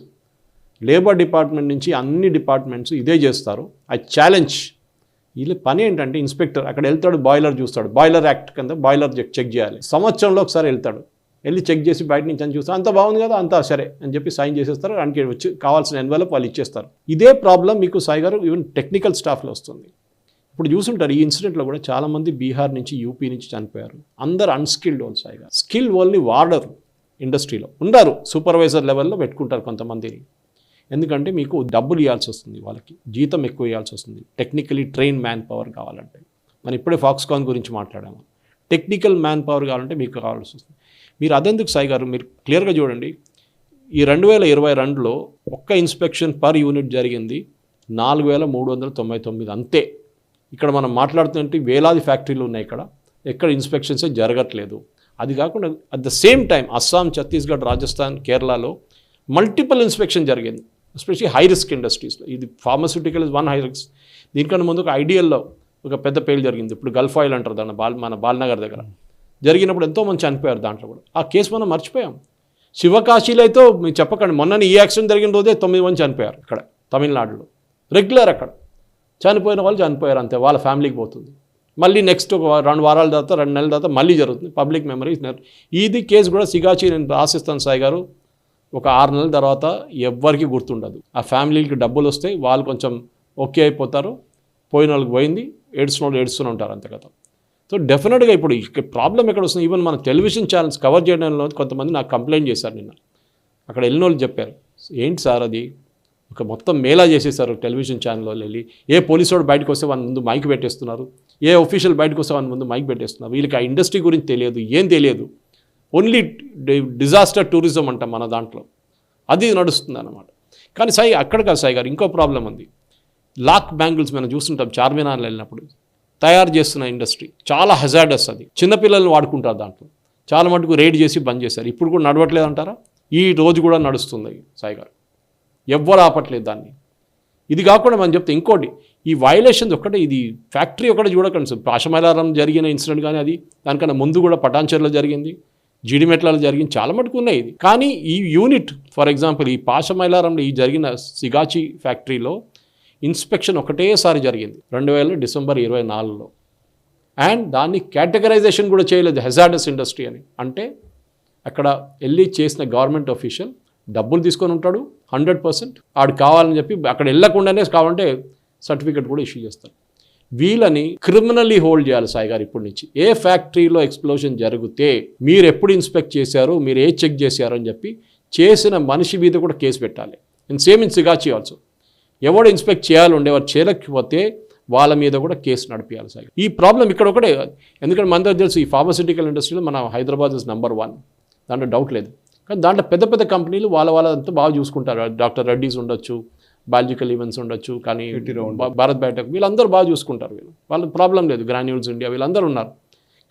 లేబర్ డిపార్ట్మెంట్ నుంచి అన్ని డిపార్ట్మెంట్స్ ఇదే చేస్తారు. ఆ ఛాలెంజ్ వీళ్ళ పని ఏంటంటే ఇన్స్పెక్టర్ అక్కడ వెళ్తాడు, బాయిలర్ చూస్తాడు, బాయిలర్ యాక్ట్ కింద బాయిలర్ చెక్ చేయాలి. సంవత్సరంలో ఒకసారి వెళ్తాడు, వెళ్ళి చెక్ చేసి బయట నుంచి అని చూస్తే అంత బాగుంది కదా, అంతా సరే అని చెప్పి సైన్ చేసేస్తారు. దానికి వచ్చి కావాల్సిన ఎన్వెలప్ వాళ్ళు ఇచ్చేస్తారు. ఇదే ప్రాబ్లం మీకు సాయి గారు ఈవెన్ టెక్నికల్ స్టాఫ్లో వస్తుంది. ఇప్పుడు చూసుంటారు ఈ ఇన్సిడెంట్లో కూడా చాలామంది బీహార్ నుంచి, యూపీ నుంచి చనిపోయారు. అందరు అన్స్కిల్డ్ వాళ్ళు సాయి గారు. స్కిల్ వాళ్ళని వాడరు, ఇండస్ట్రీలో ఉన్నారు, సూపర్వైజర్ లెవెల్లో పెట్టుకుంటారు కొంతమందిని. ఎందుకంటే మీకు డబ్బులు ఇవ్వాల్సి వస్తుంది, వాళ్ళకి జీతం ఎక్కువ ఇవ్వాల్సి వస్తుంది. టెక్నికలీ ట్రైన్ మ్యాన్ పవర్ కావాలంటే, మనం ఇప్పుడే ఫాక్స్కాన్ గురించి మాట్లాడాము, టెక్నికల్ మ్యాన్ పవర్ కావాలంటే మీకు కావాల్సి వస్తుంది. మీరు అదెందుకు సాయి గారు, మీరు క్లియర్గా చూడండి. ఈ 2022లో ఒక్క ఇన్స్పెక్షన్ పర్ యూనిట్ జరిగింది 4,399 అంతే. ఇక్కడ మనం మాట్లాడుతుంటే వేలాది ఫ్యాక్టరీలు ఉన్నాయి, ఇక్కడ ఎక్కడ ఇన్స్పెక్షన్సే జరగట్లేదు. అది కాకుండా at the same time Assam, Chhattisgarh, Rajasthan, కేరళలో మల్టిపుల్ ఇన్స్పెక్షన్ జరిగింది, ఎస్పెషల్లీ హై రిస్క్ ఇండస్ట్రీస్లో. ఇది pharmaceutical is one high risk. దీనికన్నా ముందు ఒక ఐడియల్లో ఒక పెద్ద పేలు జరిగింది, ఇప్పుడు గల్ఫ్ ఆయిల్ అంటారు దాన్ని, మన బాల్నగర్ దగ్గర జరిగినప్పుడు ఎంతోమంది చనిపోయారు దాంట్లో కూడా. ఆ కేసు మనం మర్చిపోయాం. శివకాశీలో అయితే మీరు చెప్పకండి, మొన్న ఈ యాక్సిడెంట్ జరిగిన రోజే 9 మంది చనిపోయారు ఇక్కడ తమిళనాడులో. రెగ్యులర్ అక్కడ చనిపోయిన వాళ్ళు చనిపోయారు అంతే, వాళ్ళ ఫ్యామిలీకి పోతుంది. మళ్ళీ నెక్స్ట్ ఒక 2 వారాల తర్వాత 2 నెలల తర్వాత మళ్ళీ జరుగుతుంది. Public memory. ఇది కేసు కూడా సిగాచి నేను ఆశిస్తాను సాయి గారు, ఒక 6 నెలల తర్వాత ఎవ్వరికి గుర్తుండదు. ఆ ఫ్యామిలీకి డబ్బులు వస్తాయి, వాళ్ళు కొంచెం ఓకే అయిపోతారు, పోయిన వాళ్ళకి పోయింది, ఏడుస్తూనే ఉంటారు అంతే కదా. సో డెఫినెట్గా ఇప్పుడు ప్రాబ్లం ఎక్కడ వస్తుంది, ఈవెన్ మన టెలివిజన్ ఛానల్స్ కవర్ చేయడంలో కొంతమంది నాకు కంప్లైంట్ చేశారు నిన్న. అక్కడ వెళ్ళిన వాళ్ళు చెప్పారు, ఏంటి సార్ అది ఒక మొత్తం మేళా చేసేసారు టెలివిజన్ ఛానల్లో వెళ్ళి. ఏ పోలీసు బయటకు వస్తే వాళ్ళ ముందు మైక్ పెట్టేస్తున్నారు, ఏ ఒఫీషియల్ బయటకు వస్తే వాళ్ళ ముందు మైక్ పెట్టేస్తున్నారు. వీళ్ళకి ఆ ఇండస్ట్రీ గురించి తెలియదు, ఏం తెలియదు. ఓన్లీ డిజాస్టర్ టూరిజం అంట మన దాంట్లో, అది నడుస్తుంది అన్నమాట. కానీ సాయి అక్కడ కాదు సాయి గారు, ఇంకో ప్రాబ్లం ఉంది. లాక్ బ్యాంగిల్స్ మనం చూస్తుంటాం చార్మినార్లో వెళ్ళినప్పుడు, తయారు చేస్తున్న ఇండస్ట్రీ చాలా హజార్డస్. అది చిన్నపిల్లల్ని వాడుకుంటారు దాంట్లో. చాలా మటుకు రేడ్ చేసి బంద్ చేశారు. ఇప్పుడు కూడా నడవట్లేదు అంటారా? ఈ రోజు కూడా నడుస్తుంది సాయి గారు, ఎవ్వరు ఆపట్లేదు దాన్ని. ఇది కాకుండా మనం చెప్తే ఇంకోటి, ఈ వైలేషన్స్ ఒక్కటే, ఇది ఫ్యాక్టరీ ఒకటే చూడకండి సార్. పాషమైలారం జరిగిన ఇన్సిడెంట్ కానీ అది, దానికన్నా ముందు కూడా పటాన్చెరులో జరిగింది, జీడిమెట్లలో జరిగింది, చాలా మటుకు ఉన్నాయి ఇది. కానీ ఈ యూనిట్ ఫర్ ఎగ్జాంపుల్ ఈ పాషమైలారంలో ఈ జరిగిన సిగాచి ఫ్యాక్టరీలో ఇన్స్పెక్షన్ ఒకటేసారి జరిగింది 2000 డిసెంబర్ 24లో. అండ్ దాన్ని కేటగరైజేషన్ కూడా చేయలేదు హెజార్డస్ ఇండస్ట్రీ అని. అంటే అక్కడ వెళ్ళి చేసిన గవర్నమెంట్ ఆఫీషియల్ డబ్బులు తీసుకొని ఉంటాడు 100%, ఆడు కావాలని చెప్పి అక్కడ వెళ్ళకుండానే కావాలంటే సర్టిఫికెట్ కూడా ఇష్యూ చేస్తారు. వీళ్ళని క్రిమినల్లీ హోల్డ్ చేయాలి సాయి గారు ఇప్పటి నుంచి. ఏ ఫ్యాక్టరీలో ఎక్స్ప్లోషన్ జరిగితే మీరు ఎప్పుడు ఇన్స్పెక్ట్ చేశారు, మీరు ఏ చెక్ చేశారు అని చెప్పి చేసిన మనిషి మీద కూడా కేసు పెట్టాలి. And same in Sigachi also, ఎవడు ఇన్స్పెక్ట్ చేయాలి ఉండేవారు చేయలేకపోతే వాళ్ళ మీద కూడా కేసు నడిపించాలి సార్. ఈ ప్రాబ్లం ఇక్కడ ఒకటే, ఎందుకంటే మన దగ్గర తెలుసు ఈ ఫార్మస్యూటికల్ ఇండస్ట్రీలో మన హైదరాబాద్ ఇస్ నెంబర్ 1, దాంట్లో డౌట్ లేదు. కానీ దాంట్లో పెద్ద పెద్ద కంపెనీలు వాళ్ళంతా బాగా చూసుకుంటారు. డాక్టర్ రెడ్డీస్ ఉండొచ్చు, బయాలజికల్ ఈవెంట్స్ ఉండొచ్చు, కానీ భారత్ బయోటెక్ వీళ్ళందరూ బాగా చూసుకుంటారు. వాళ్ళకి ప్రాబ్లం లేదు. గ్రాన్యూల్స్ ఇండియా వీళ్ళందరూ ఉన్నారు.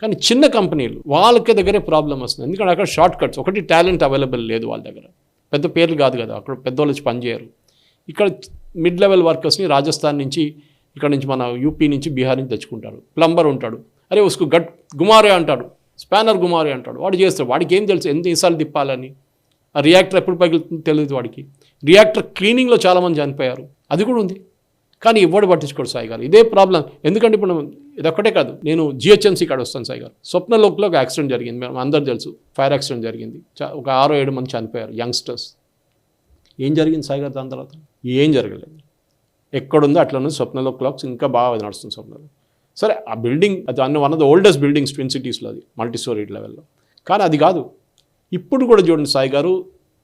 కానీ చిన్న కంపెనీలు వాళ్ళకి దగ్గరే ప్రాబ్లం వస్తుంది. ఎందుకంటే అక్కడ షార్ట్ కట్స్, ఒకటి టాలెంట్ అవైలబుల్ లేదు వాళ్ళ దగ్గర, పెద్ద పేర్లు కాదు కదా, అక్కడ పెద్దవాళ్ళు వచ్చి పనిచేయరు. ఇక్కడ మిడ్ లెవెల్ వర్కర్స్ని రాజస్థాన్ నుంచి, ఇక్కడ నుంచి మన యూపీ నుంచి బీహార్ నుంచి తెచ్చుకుంటారు. ప్లంబర్ ఉంటాడు, అరే ఉసుకు గుమారే అంటాడు, స్పానర్ గుమారే అంటాడు, వాడు చేస్తాడు. వాడికి ఏం తెలుసు ఎన్నిసార్లు తిప్పాలని, ఆ రియాక్టర్ ఎప్పుడు పగులుతుందో తెలియదు వాడికి. రియాక్టర్ క్లీనింగ్లో చాలామంది చనిపోయారు, అది కూడా ఉంది. కానీ ఎవడు పట్టించుకోడు సాయి గారు. ఇదే ప్రాబ్లం. ఎందుకంటే ఇప్పుడు ఇదొక్కటే కాదు, నేను జిహెచ్ఎంసీ కాడ వస్తాను సాయి గారు. స్వప్నలోక్లో ఒక యాక్సిడెంట్ జరిగింది, మేము అందరూ తెలుసు, ఫైర్ యాక్సిడెంట్ జరిగింది, ఒక 6-7 మంది చనిపోయారు యంగ్స్టర్స్. ఏం జరిగింది సాయి గారు దాని తర్వాత? ఏం జరగలేదు. ఎక్కడుందో అట్లా స్వప్నలో క్లాక్స్ ఇంకా బాగా నడుస్తుంది స్వప్నలో. సరే ఆ బిల్డింగ్ అది one of the oldest buildings twin సిటీస్లో, అది మల్టీ స్టోరీ లెవెల్లో. కానీ అది కాదు. ఇప్పుడు కూడా చూడండి సాయి గారు,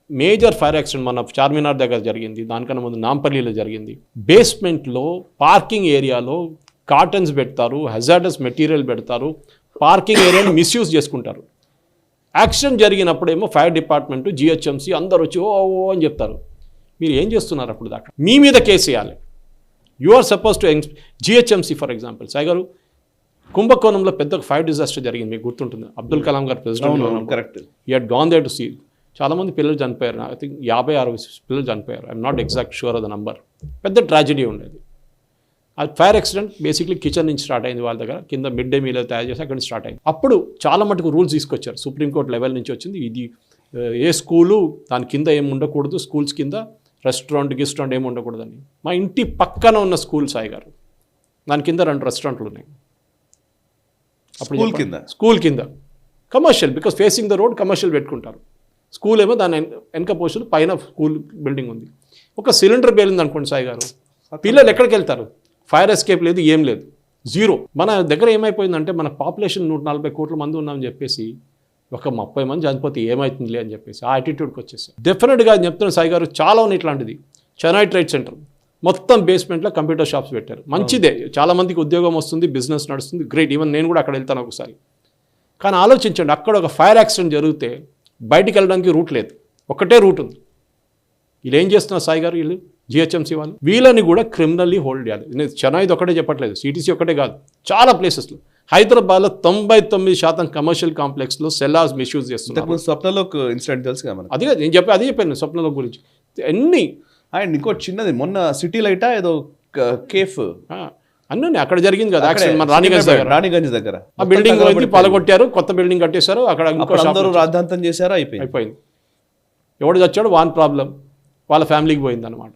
మేజర్ ఫైర్ యాక్సిడెంట్ మన చార్మినార్ దగ్గర జరిగింది, దానికన్నా ముందు నాంపల్లిలో జరిగింది. బేస్మెంట్లో పార్కింగ్ ఏరియాలో కాటన్స్ పెడతారు, హెజార్డస్ మెటీరియల్ పెడతారు, పార్కింగ్ ఏరియాని మిస్యూజ్ చేసుకుంటారు. యాక్సిడెంట్ జరిగినప్పుడేమో ఫైర్ డిపార్ట్మెంటు, జిహెచ్ఎంసీ అందరు వచ్చి ఓ అని చెప్తారు. మీరు ఏం చేస్తున్నారు అప్పుడు దాకా? మీ మీద కేసు వేయాలి. You are suppose to GHMC for example Sai garu, కుంభకోణంలో పెద్ద ఫైర్ డిజాస్టర్ జరిగింది, మీకు గుర్తుంటుంది. Abdul Kalam garu president, correct. He had gone there to see. చాలామంది పిల్లలు చనిపోయారు, ఐ థింక్ 50-60 పిల్లలు చనిపోయారు. I'm not exact sure of the number. పెద్ద ట్రాజడీ ఉండేది. ఆ ఫైర్ యాక్సిడెంట్ బేసిక్లీ కిచెన్ నుంచి స్టార్ట్ అయింది, వాళ్ళ దగ్గర కింద మిడ్ డే మీల్ తయారు చేసి అక్కడి నుంచి స్టార్ట్ అయింది. అప్పుడు చాలా మటుకు రూల్స్ తీసుకొచ్చారు, సుప్రీంకోర్టు లెవెల్ నుంచి వచ్చింది. ఇది ఏ స్కూలు దాని కింద ఏమి ఉండకూడదు, స్కూల్స్ కింద రెస్టారెంట్ ఏమి ఉండకూడదని. మా ఇంటి పక్కన ఉన్న స్కూల్ సాయి గారు, దాని కింద 2 రెస్టారెంట్లు ఉన్నాయి. అప్పుడు స్కూల్ కింద commercial, because facing the road commercial పెట్టుకుంటారు. స్కూల్ ఏమో దాని వెనక పోర్షన్ పైన స్కూల్ బిల్డింగ్ ఉంది. ఒక సిలిండర్ పేలింది అనుకోండి సాయి గారు, పిల్లలు ఎక్కడికి వెళ్తారు? ఫైర్ ఎస్కేప్ లేదు, ఏం లేదు, జీరో. మన దగ్గర ఏమైపోయిందంటే, మన పాపులేషన్ 140 కోట్ల మంది ఉన్నామని చెప్పేసి ఒక 30 మంది చనిపోతే ఏమవుతుందిలే అని చెప్పేసి ఆ యాటిట్యూడ్కి వచ్చేసి డెఫినెట్గా చెప్తున్న సాయి గారు, చాలా ఉంది ఇట్లాంటిది. చెన్నై ట్రేడ్ సెంటర్ మొత్తం బేస్మెంట్లో కంప్యూటర్ షాప్స్ పెట్టారు. మంచిదే, చాలామందికి ఉద్యోగం వస్తుంది, బిజినెస్ నడుస్తుంది, గ్రేట్. ఈవెన్ నేను కూడా అక్కడ వెళ్తాను ఒకసారి. కానీ ఆలోచించండి, అక్కడ ఒక ఫైర్ యాక్సిడెంట్ జరిగితే బయటికి వెళ్ళడానికి రూట్ లేదు, ఒకటే రూట్ ఉంది. వీళ్ళు ఏం చేస్తున్నారు సాయి గారు, వీళ్ళు జిహెచ్ఎంసీ వాళ్ళు, వీళ్ళని కూడా క్రిమినల్లీ హోల్డ్ చేయాలి. నేను చెన్నైది ఒకటే చెప్పట్లేదు, సిటీసీ ఒకటే కాదు, చాలా ప్లేసెస్లో హైదరాబాద్లో 99% కమర్షియల్ కాంప్లెక్స్లో సెల్లార్స్ మిస్యూజ్ చేస్తున్నారు. ఇంతకు స్వప్నలో ఇన్సిడెంట్ తెలుసు కదా మనకు. అదే నేను చెప్పాను స్వప్నలో గురించి అన్ని. అండ్ ఇంకోటి చిన్నది మొన్న సిటీ లైటా ఏదో కేఫ్ అన్నీ అక్కడ జరిగింది కదా యాక్సిడెంట్ మన రాణిగంజ్ దగ్గర. ఆ బిల్డింగ్ పోయింది, పలగొట్టారు, కొత్త బిల్డింగ్ కట్టేశారు, అక్కడ అందరూ రాద్ధాంతం చేశారు, అయిపోయింది. ఎవడు చచ్చాడు వాన్ ప్రాబ్లం, వాళ్ళ ఫ్యామిలీకి పోయింది అనమాట.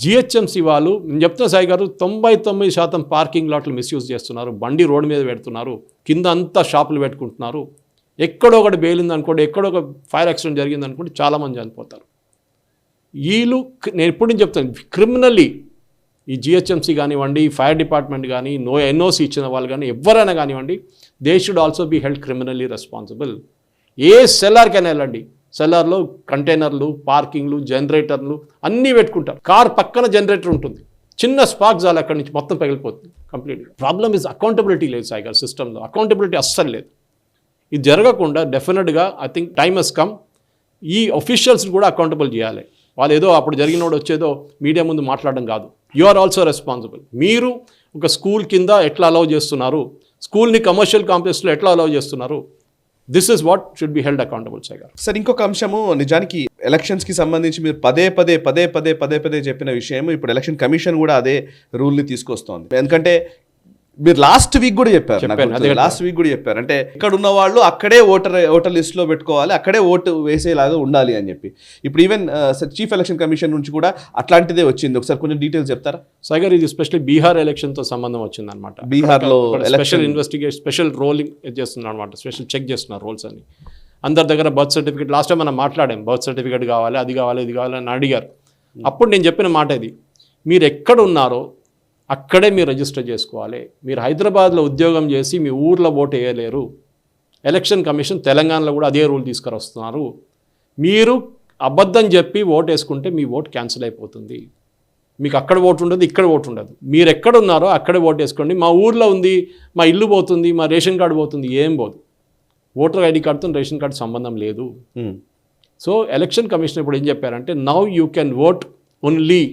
జిహెచ్ఎంసీ వాళ్ళు నేను చెప్తున్నా సాయి గారు 99% పార్కింగ్ లాట్లు మిస్యూజ్ చేస్తున్నారు, బండి రోడ్డు మీద పెడుతున్నారు, కింద అంతా షాపులు పెట్టుకుంటున్నారు. ఎక్కడో ఒకటి బేలింది అనుకోండి, ఎక్కడో ఒక ఫైర్ యాక్సిడెంట్ జరిగింది అనుకోండి, చాలామంది చనిపోతారు. వీళ్ళు నేను ఎప్పుడు నేను చెప్తాను క్రిమినల్లీ ఈ జిహెచ్ఎంసీ కానివ్వండి, ఫైర్ డిపార్ట్మెంట్ కానీ, ఎన్ఓసి ఇచ్చిన వాళ్ళు కానీ ఎవరైనా కానివ్వండి, they should also be held criminally responsible. ఏ సెల్లార్కైనా వెళ్ళండి, సెల్లార్లో కంటైనర్లు, పార్కింగ్లు, జనరేటర్లు అన్నీ పెట్టుకుంటారు. కార్ పక్కన జనరేటర్ ఉంటుంది, చిన్న స్పార్క్ జాలు అక్కడి నుంచి మొత్తం పగిలిపోతుంది కంప్లీట్గా. ప్రాబ్లమ్ ఇస్ అకౌంటబిలిటీ లేదు సాయి గారు, సిస్టంలో అకౌంటబిలిటీ అస్సలు లేదు. ఇది జరగకుండా డెఫినెట్గా I think time has come, ఈ అఫీషియల్స్ని కూడా అకౌంటబుల్ చేయాలి. వాళ్ళు ఏదో అప్పుడు జరిగినోడు వచ్చేదో మీడియా ముందు మాట్లాడడం కాదు. You are also responsible. మీరు ఒక స్కూల్ కింద ఎట్లా అలౌ చేస్తున్నారు, స్కూల్ని కమర్షియల్ కాంప్లెక్స్లో ఎట్లా అలౌ చేస్తున్నారు, this is what should be held accountable sir గారు. సార్ ఇంకొక అంశము, నిజానికి ఎలక్షన్స్కి సంబంధించి మీరు పదే చెప్పిన విషయం, ఇప్పుడు ఎలక్షన్ కమిషన్ కూడా అదే రూల్ని తీసుకొస్తోంది. ఎందుకంటే మీరు లాస్ట్ వీక్ కూడా చెప్పారు అంటే ఇక్కడ ఉన్న వాళ్ళు అక్కడే ఓటర్ లిస్ట్ లో పెట్టుకోవాలి, అక్కడే ఓటు వేసేలాగా ఉండాలి అని చెప్పి. ఇప్పుడు ఈవెన్ చీఫ్ ఎలక్షన్ కమిషన్ నుంచి కూడా అట్లాంటిదే వచ్చింది. ఒకసారి కొంచెం డీటెయిల్స్ చెప్తారా సాగర్? ఇది స్పెషల్లీ బీహార్ ఎలక్షన్తో సంబంధం వచ్చింది అనమాట. బీహార్లో స్పెషల్ ఇన్వెస్టిగేషన్, స్పెషల్ రోలింగ్ చేస్తున్నారు అనమాట, స్పెషల్ చెక్ చేస్తున్నారు రోల్స్ అని. అందరి దగ్గర బర్త్ సర్టిఫికేట్, లాస్ట్ టైం మనం మాట్లాడాం, బర్త్ సర్టిఫికేట్ కావాలి, అది కావాలి, ఇది కావాలి అని అడిగారు. అప్పుడు నేను చెప్పిన మాట ఇది, మీరు ఎక్కడ ఉన్నారో అక్కడే మీరు రిజిస్టర్ చేసుకోవాలి. మీరు హైదరాబాద్లో ఉద్యోగం చేసి మీ ఊర్లో ఓటు వేయలేరు. ఎలక్షన్ కమిషన్ తెలంగాణలో కూడా అదే రూల్ తీసుకురస్తున్నారు. మీరు అబద్ధం చెప్పి ఓటు వేసుకుంటే మీ ఓటు క్యాన్సిల్ అయిపోతుంది. మీకు అక్కడ ఓటు ఉండదు, ఇక్కడ ఓటు ఉండదు. మీరు ఎక్కడ ఉన్నారో అక్కడే ఓటు వేసుకోండి. మా ఊర్లో ఉంది, మా ఇల్లు పోతుంది, మా రేషన్ కార్డు పోతుంది, ఏం పోదు. ఓటర్ ఐడి కార్డుతో రేషన్ కార్డు సంబంధం లేదు. సో ఎలక్షన్ కమిషన్ ఇప్పుడు ఏం చెప్పారంటే, now you can vote only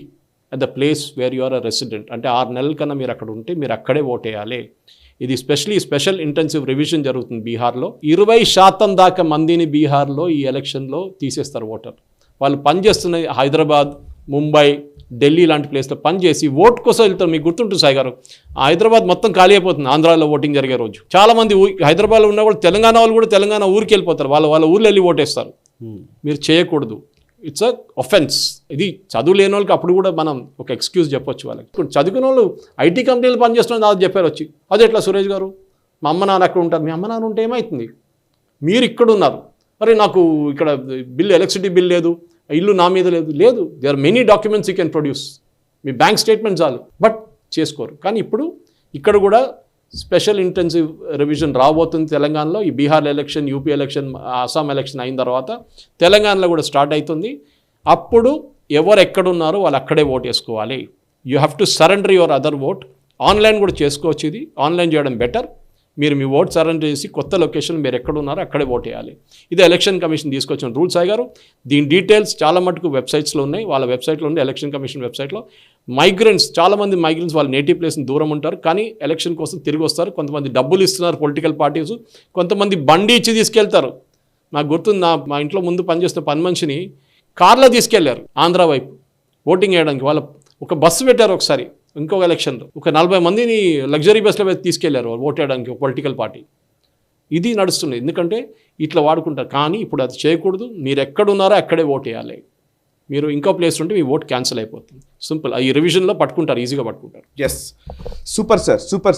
at the place where you are a resident. అంటే 6 నెలల కన్నా మీరు అక్కడ ఉంటే మీరు అక్కడే ఓట్ వేయాలి. ఇది స్పెషల్ ఇంటెన్సివ్ రివిజన్ జరుగుతుంది బీహార్లో. 20% దాకా మందిని బీహార్లో ఈ ఎలక్షన్లో తీసేస్తారు ఓటర్. వాళ్ళు పనిచేస్తున్న హైదరాబాద్, ముంబై, ఢిల్లీ లాంటి ప్లేస్లో పనిచేసి ఓటు కోసం వెళ్తారు. మీకు గుర్తుంటుంది సాయి గారు, హైదరాబాద్ మొత్తం ఖాళీ అయిపోతుంది ఆంధ్రాలో ఓటింగ్ జరిగే రోజు. చాలామంది హైదరాబాద్లో ఉన్న వాళ్ళు తెలంగాణ వాళ్ళు కూడా తెలంగాణ ఊరికి వెళ్ళిపోతారు, వాళ్ళ ఊర్లో వెళ్ళి ఓటేస్తారు. మీరు చేయకూడదు, ఇట్స్ అ ఒఫెన్స్. ఇది చదువు లేని వాళ్ళకి అప్పుడు కూడా మనం ఒక ఎక్స్క్యూజ్ చెప్పొచ్చు వాళ్ళకి. ఇప్పుడు చదువుకున్న వాళ్ళు ఐటీ కంపెనీలు పనిచేస్తున్నారు, అది చెప్పారు వచ్చి. అది ఎట్లా సురేష్ గారు, మా అమ్మ నాన్న అక్కడ ఉంటారు. మీ అమ్మ నాన్న ఉంటే ఏమవుతుంది? మీరు ఇక్కడ ఉన్నారు, మరి నాకు ఇక్కడ ఎలక్ట్రిసిటీ బిల్ లేదు, ఇల్లు నా మీద లేదు. They are many documents you can produce. మీ బ్యాంక్ స్టేట్మెంట్ చాలు, బట్ చేసుకోరు. కానీ ఇప్పుడు ఇక్కడ కూడా స్పెషల్ ఇంటెన్సివ్ రివిజన్ రాబోతుంది తెలంగాణలో. ఈ Bihar election, UP election, Assam election అయిన తర్వాత తెలంగాణలో కూడా స్టార్ట్ అవుతుంది. అప్పుడు ఎవరు ఎక్కడున్నారో వాళ్ళు అక్కడే ఓట్ వేసుకోవాలి. You have to surrender your other vote. Online కూడా చేసుకోవచ్చు, ఇది ఆన్లైన్ చేయడం బెటర్. మీరు మీ ఓట్ సరెండర్ చేసి కొత్త లొకేషన్ మీరు ఎక్కడున్నారో అక్కడే ఓట్ వేయాలి. ఇది ఎలక్షన్ కమిషన్ తీసుకొచ్చిన రూల్స్ అయ్యారు. దీని డీటెయిల్స్ చాలా మటుకు వెబ్సైట్స్లో ఉన్నాయి, వాళ్ళ వెబ్సైట్లో ఉంది, ఎలక్షన్ కమిషన్ వెబ్సైట్లో. మైగ్రెంట్స్, చాలామంది మైగ్రెంట్స్ వాళ్ళ నేటివ్ ప్లేస్ని దూరం ఉంటారు, కానీ ఎలక్షన్ కోసం తిరిగి వస్తారు. కొంతమంది డబ్బులు ఇస్తున్నారు పొలిటికల్ పార్టీస్, కొంతమంది బండి ఇచ్చి తీసుకెళ్తారు. నాకు గుర్తుంది, మా ఇంట్లో ముందు పనిచేస్తున్న పని మనిషిని కార్లో తీసుకెళ్లారు ఆంధ్ర వైపు ఓటింగ్ వేయడానికి. వాళ్ళ ఒక బస్సు పెట్టారు ఒకసారి ఇంకొక ఎలక్షన్లో, ఒక 40 మందిని లగ్జరీ బస్సులో తీసుకెళ్లారు వాళ్ళు ఓట్ వేయడానికి, ఒక పొలిటికల్ పార్టీ. ఇది నడుస్తుంది, ఎందుకంటే ఇట్లా వాడుకుంటారు. కానీ ఇప్పుడు అది చేయకూడదు. మీరు ఎక్కడున్నారో అక్కడే ఓట్ వేయాలి. మీరు ఇంకో ప్లేస్ ఉంటే మీ ఓట్ క్యాన్సిల్ అయిపోతుంది. సింపుల్. ఈ రివిజన్లో పట్టుకుంటారు, ఈజీగా పట్టుకుంటారు. Yes, super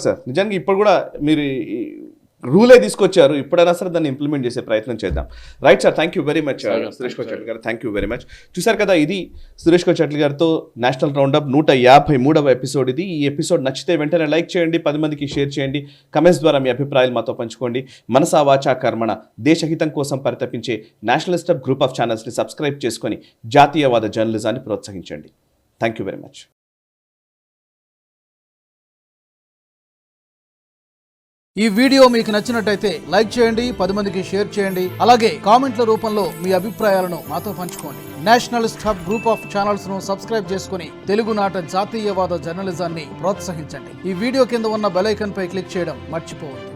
sir. నిజానికి ఇప్పుడు కూడా మీరు రూలే తీసుకొచ్చారు, ఇప్పుడైనా సరే దాన్ని ఇంప్లిమెంట్ చేసే ప్రయత్నం చేద్దాం. Right sir, thank you very much Suresh Kochattil garu, thank you very much. చూసారు కదా, ఇది సురేష్ కొచ్చెట్ల గారితో నేషనల్ రౌండప్ 153వ ఎపిసోడ్ ఇది. ఈ ఎపిసోడ్ నచ్చితే వెంటనే లైక్ చేయండి, 10 మందికి షేర్ చేయండి, కమెంట్స్ ద్వారా మీ అభిప్రాయాలు మాతో పంచుకోండి. మనసా వాచా కర్మణ, దేశహితం కోసం పరితపించే నేషనలిస్ట్ గ్రూప్ ఆఫ్ ఛానల్స్ని సబ్స్క్రైబ్ చేసుకొని జాతీయవాద జర్నలిజాన్ని ప్రోత్సహించండి. Thank you very much. ఈ వీడియో మీకు నచ్చినట్టయితే లైక్ చేయండి, 10 మందికి షేర్ చేయండి. అలాగే కామెంట్ల రూపంలో మీ అభిప్రాయాలను మాతో పంచుకోండి. Nationalist hub group of channels ను సబ్స్క్రైబ్ చేసుకుని తెలుగునాట జాతీయవాద జర్నలిజాన్ని ప్రోత్సహించండి. ఈ వీడియో కింద ఉన్న బెల్ ఐకాన్ పై క్లిక్ చేయడం మర్చిపోవద్దు.